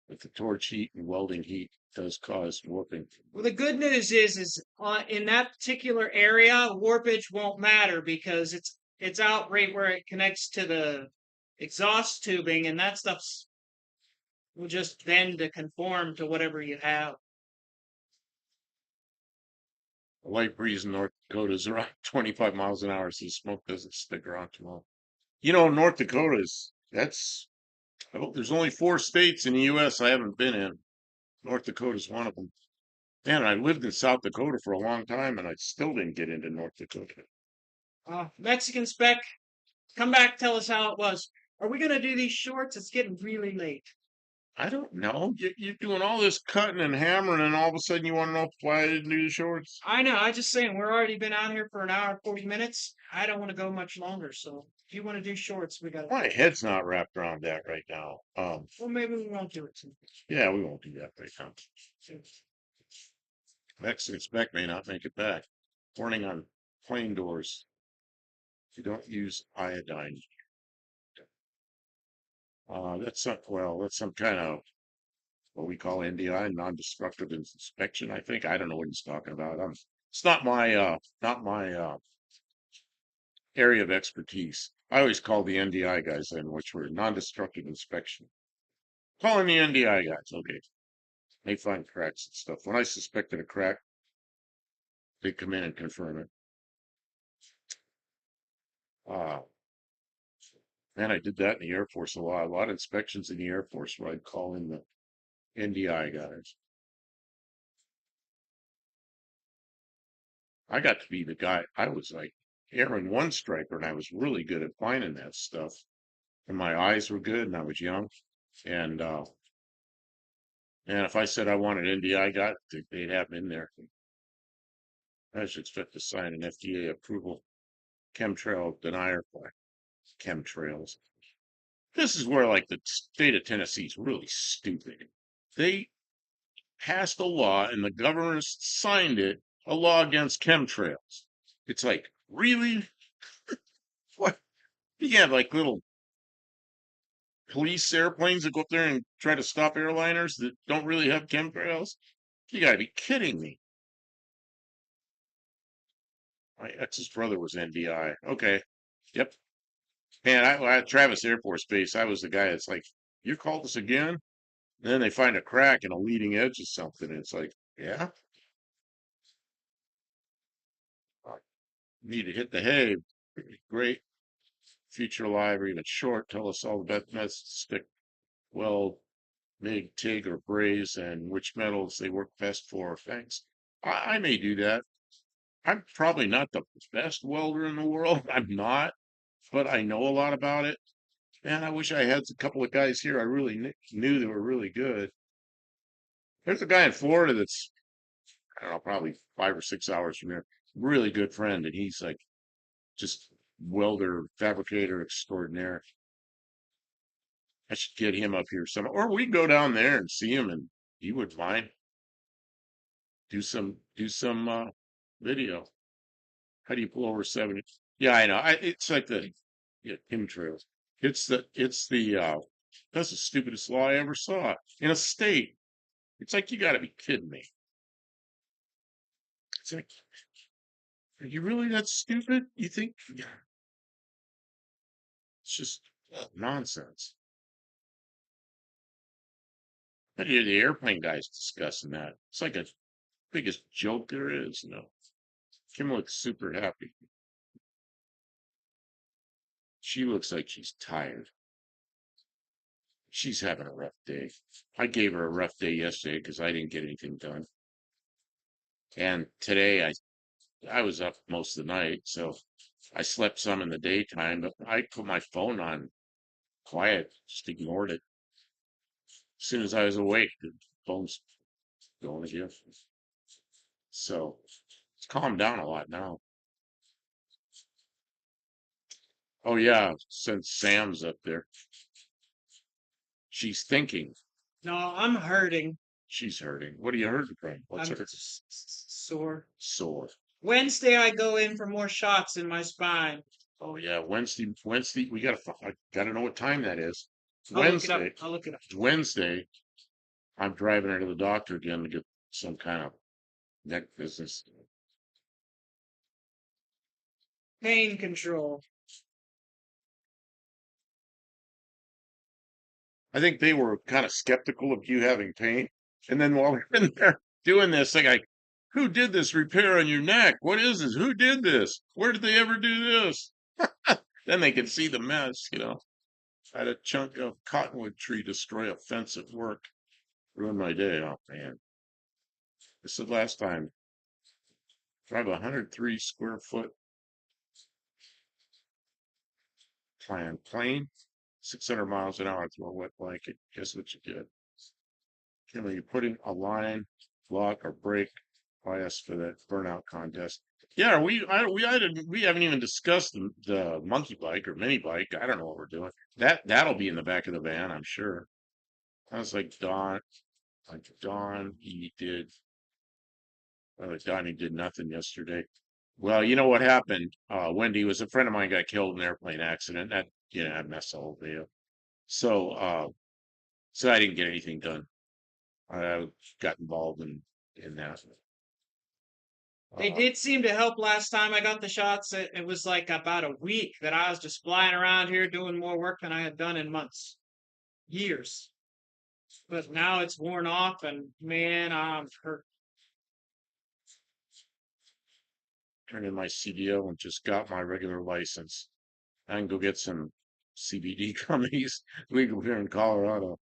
but the torch heat and welding heat does cause warping. Well, the good news is in that particular area, warpage won't matter because it's out right where it connects to the exhaust tubing, and that stuff's will just bend to conform to whatever you have. A light breeze in North Dakota is around 25 miles an hour, so the smoke doesn't stick around too long. North Dakota there's only 4 states in the U.S. I haven't been in. North Dakota's one of them. Man, I lived in South Dakota for a long time, and I still didn't get into North Dakota. Mexican spec, come back, tell us how it was. Are we gonna do these shorts? It's getting really late. I don't know. You're doing all this cutting and hammering, and all of a sudden you want to know why I didn't do the shorts? I know. I just saying we're already been out here for an hour and 40 minutes. I don't want to go much longer. So if you want to do shorts, we got. My head's not wrapped around that right now. Well, maybe we won't do it. Yeah, we won't do that right now. Mexican spec may not make it back. Warning on plane doors. You don't use iodine. That's some kind of what we call NDI, non-destructive inspection, I think. I don't know what he's talking about. It's not my area of expertise. I always call the NDI guys in, which were non-destructive inspection. Calling the NDI guys, okay. They find cracks and stuff. When I suspected a crack, they come in and confirm it. Uh, Man, I did that in the Air Force a lot. A lot of inspections in the Air Force where I'd call in the NDI guys. I got to be the guy. I was like Airman One Striker, and I was really good at finding that stuff. And my eyes were good, and I was young. And if I said I wanted NDI guy, they'd have him in there. I should expect to sign an FDA approval chemtrail denier for chemtrails. This is where like the state of Tennessee is really stupid. They passed a law and the governor signed it, a law against chemtrails. It's like, really? What? You have like little police airplanes that go up there and try to stop airliners that don't really have chemtrails? You gotta be kidding me. My ex's brother was NDI. Okay. Yep. Man, at Travis Air Force Base, I was the guy that's like, you called us again? And then they find a crack in a leading edge of something. And it's like, yeah, I need to hit the hay. Great. Future alive or even short. Tell us all the best methods to stick weld, MIG, TIG, or braze and which metals they work best for. Thanks. I may do that. I'm probably not the best welder in the world. I'm not, but I know a lot about it. Man, I wish I had a couple of guys here I really knew that were really good. There's a guy in Florida that's, I don't know, probably 5 or 6 hours from here. Really good friend, and he's like just welder, fabricator extraordinaire. I should get him up here some, or we go down there and see him, and he would mind do some video. How do you pull over 70? Yeah, I know. It's like the chemtrails. It's the that's the stupidest law I ever saw in a state. It's like you got to be kidding me. It's like, are you really that stupid? You think it's just nonsense. But hear the airplane guys discussing that. It's like a biggest joke there is. Kim looks super happy. She looks like she's tired. She's having a rough day. I gave her a rough day yesterday because I didn't get anything done. And today I was up most of the night, so I slept some in the daytime, but I put my phone on quiet, just ignored it. As soon as I was awake, the phone's going again. So it's calmed down a lot now. Oh yeah, since Sam's up there, she's thinking. No, I'm hurting. She's hurting. What are you hurting from? What's I'm hurting? sore. Sore. Wednesday, I go in for more shots in my spine. Oh yeah, Wednesday. I gotta know what time that is. I'll look it up. Wednesday. I'll look it up. Wednesday. I'm driving her to the doctor again to get some kind of neck business. Pain control. I think they were kind of skeptical of you having pain. And then while we're in there doing this, they're like, who did this repair on your neck? What is this? Who did this? Where did they ever do this? Then they could see the mess. I had a chunk of cottonwood tree destroy a fence at work. Ruined my day. Oh man. This is the last time. Drive a 103 square foot plane, 600 miles an hour through a wet blanket. Guess what you get? You put in a line, lock, or brake bias for that burnout contest. Yeah, we haven't even discussed the monkey bike or mini bike. I don't know what we're doing. That'll be in the back of the van, I'm sure. I was Don, Donnie did nothing yesterday. Well, you know what happened? Wendy was a friend of mine got killed in an airplane accident. That messed the whole deal. So, so I didn't get anything done. I got involved in that. They Uh, did seem to help last time I got the shots. It was like about a week that I was just flying around here doing more work than I had done in months, years. But now it's worn off, and man, I'm hurt. turned in my CDL and just got my regular license. I can go get some CBD gummies legal here in Colorado.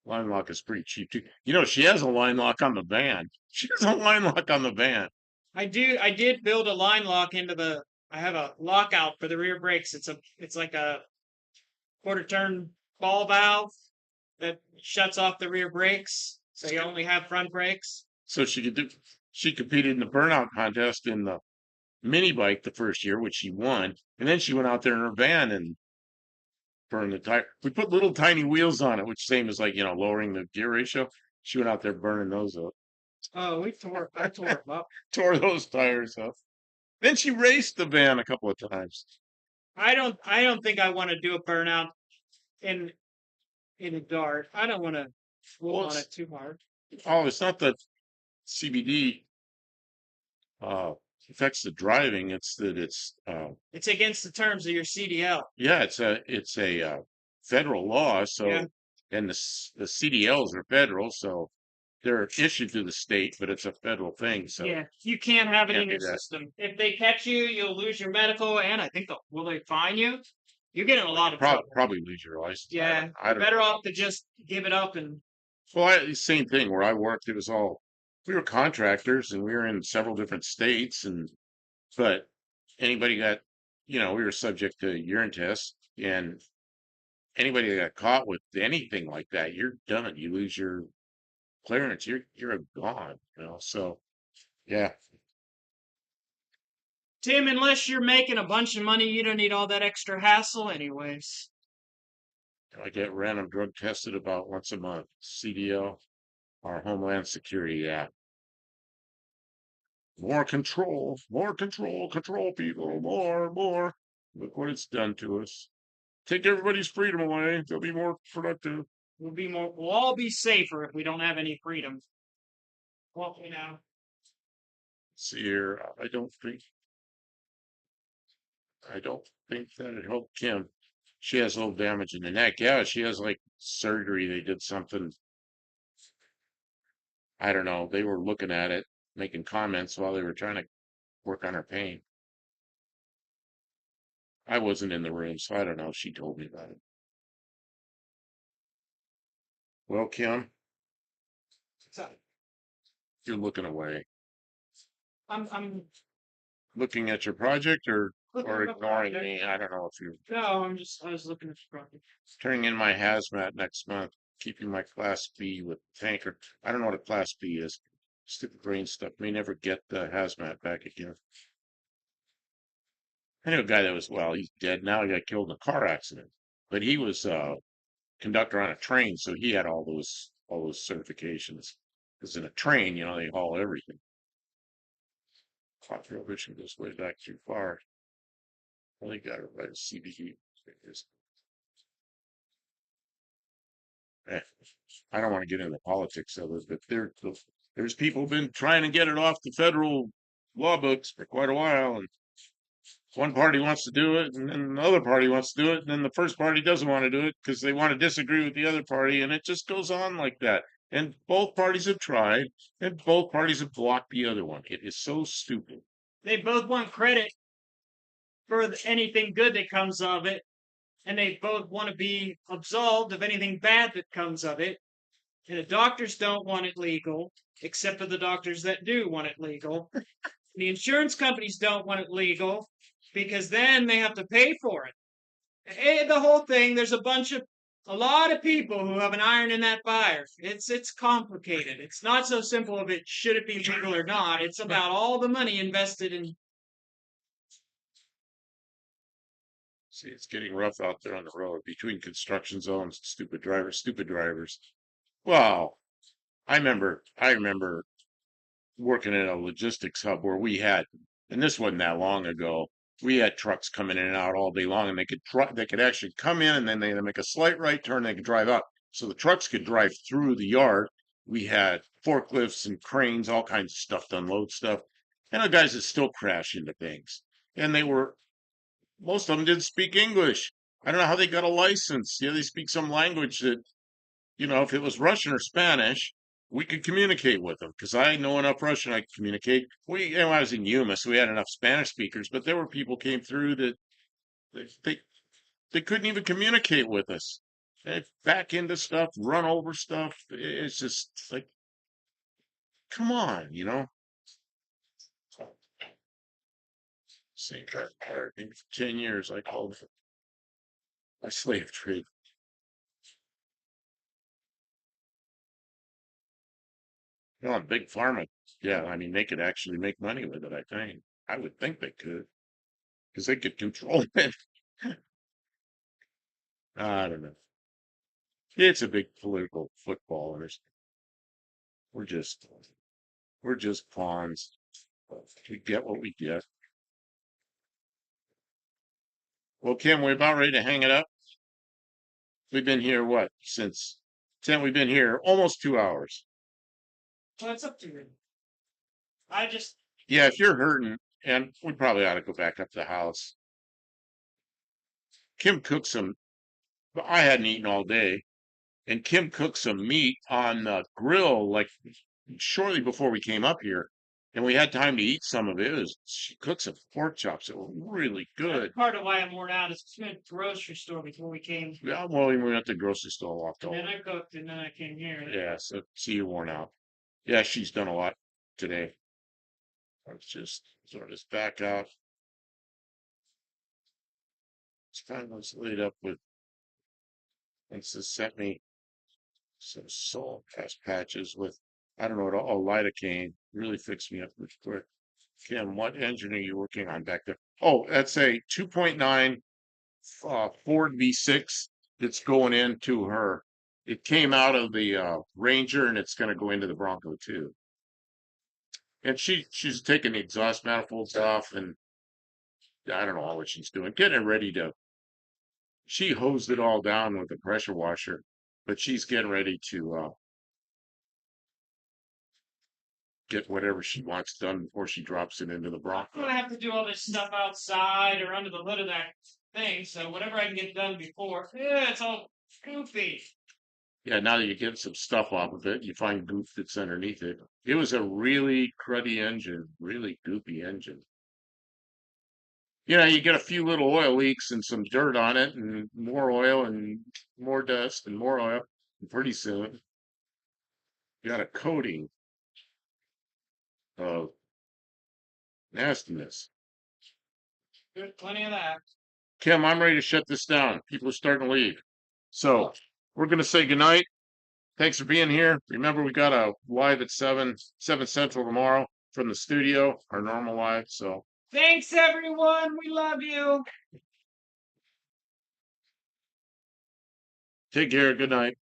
Line lock is pretty cheap too. She has a line lock on the van. She has a line lock on the van. I did build a line lock into the. I have a lockout for the rear brakes. It's like a quarter turn ball valve that shuts off the rear brakes, so you only have front brakes. So she competed in the burnout contest in the mini bike the first year, which she won. And then she went out there in her van and burned the tire. We put little tiny wheels on it, which same as like, lowering the gear ratio. She went out there burning those up. Oh, I tore them up. Tore those tires up. Then she raced the van a couple of times. I don't think I want to do a burnout in in a dart. I don't want to whoop Well, on it too hard. it's not that CBD uh affects the driving. It's that It's against the terms of your CDL. yeah, it's a federal law. Yeah. So and the CDLs are federal, so they're issued to the state, but it's a federal thing. So Yeah, you can't have it can't in do your that. system. If they catch you, you'll lose your medical, and I think will they fine you? You get in a lot of trouble. Probably lose your license. Yeah, I you're don't know. better off to just give it up and Well, same thing where I worked. It was all we were contractors, and we were in several different states, and but anybody got, we were subject to urine tests, and anybody that got caught with anything like that, you're done. You lose your clearance. You're gone. So yeah, Tim, unless you're making a bunch of money, you don't need all that extra hassle anyways. I get random drug tested about once a month. CDL, our Homeland Security Act. More control, control people, more. Look what it's done to us. Take everybody's freedom away. They'll be more productive. We'll all be safer if we don't have any freedom. Well, See here, I don't think that it helped Kim. She has a little damage in the neck. Yeah, she has like surgery. They did something. I don't know. They were looking at it, making comments while they were trying to work on her pain. I wasn't in the room, so I don't know. She told me about it. Well, Kim, So you're looking away. I'm Looking at your project or looking or at my ignoring project. me. I don't know if you're No, I was looking at the project. turning in my hazmat next month, keeping my class B with tanker. I don't know what a class B is. Stupid brain stuff. May never get the hazmat back again. I knew a guy that was, well, he's dead now. He got killed in a car accident. But he was conductor on a train, so he had all those certifications. Because in a train, they haul everything. Hot prohibition goes way back too far. Only got it right CBD. Eh, I don't want to get into politics of it, but there's people been trying to get it off the federal law books for quite a while, and one party wants to do it, and then the other party wants to do it, and then the first party doesn't want to do it because they want to disagree with the other party, and it just goes on like that. And both parties have tried, and both parties have blocked the other one. It is so stupid. They both want credit for anything good that comes of it, and they both want to be absolved of anything bad that comes of it. And the doctors don't want it legal, except for the doctors that do want it legal. The insurance companies don't want it legal because then they have to pay for it. The whole thing, there's a lot of people who have an iron in that fire. It's complicated. It's not so simple of it should it be legal or not. It's about all the money invested in. See, it's getting rough out there on the road between construction zones, stupid drivers, stupid drivers. Well, I remember working in a logistics hub where and this wasn't that long ago, we had trucks coming in and out all day long, and they could actually come in and then they make a slight right turn, they could drive out. So the trucks could drive through the yard. We had forklifts and cranes, all kinds of stuff to unload stuff. And the guys that still crash into things. And most of them didn't speak English. I don't know how they got a license. Yeah, they speak some language that if it was Russian or Spanish, we could communicate with them because I know enough Russian I could communicate. I was in Yuma, so we had enough Spanish speakers, but there were people came through that they they couldn't even communicate with us. They back into stuff, run over stuff. It's just like, come on. Same kind of thing for 10 years. I called it a slave trade. Big pharma, yeah, I mean, they could actually make money with it, I think. I would think they could, because they could control it. I don't know. It's a big political football, and we're just we're just pawns. We get what we get. Well, Kim, we're about ready to hang it up. We've been here what since 10? We've been here almost 2 hours. Well, it's up to you. I just Yeah, if you're hurting, and we probably ought to go back up to the house. Kim cooked some. I hadn't eaten all day, and Kim cooked some meat on the grill like shortly before we came up here, and we had time to eat some of it. She cooked some pork chops that were really that's good. part of why I'm worn out. Is we went to the grocery store before we came, Yeah, well, we went to the grocery store, walked and all. then I cooked, and then I came here. Yeah, so see you worn out. Yeah, she's done a lot today. Let's just sort this back out. It's kind of laid up with. It's just sent me some salt patches with, I don't know what all lidocaine. Really fixed me up pretty quick. Kim, what engine are you working on back there? Oh, that's a 2.9 Ford V6 that's going into her. It came out of the Ranger and it's going to go into the Bronco too. And she's taking the exhaust manifolds off and I don't know what she's doing, getting it ready to. She hosed it all down with a pressure washer, but she's getting ready to get whatever she wants done before she drops it into the I'm Bronco. gonna have to do all this stuff outside or under the hood of that thing. So whatever I can get done before, yeah, it's all goofy. Yeah, now that you get some stuff off of it, you find goop that's underneath it. It was a really cruddy engine, really goopy engine. You get a few little oil leaks and some dirt on it, and more oil and more dust and more oil. pretty soon, got a coating of nastiness. Good, plenty of that. Kim, I'm ready to shut this down. People are starting to leave. So we're going to say goodnight. Thanks for being here. Remember, we got a live at 7 Central tomorrow from the studio, our normal live. So Thanks, everyone. We love you. take care. Good night.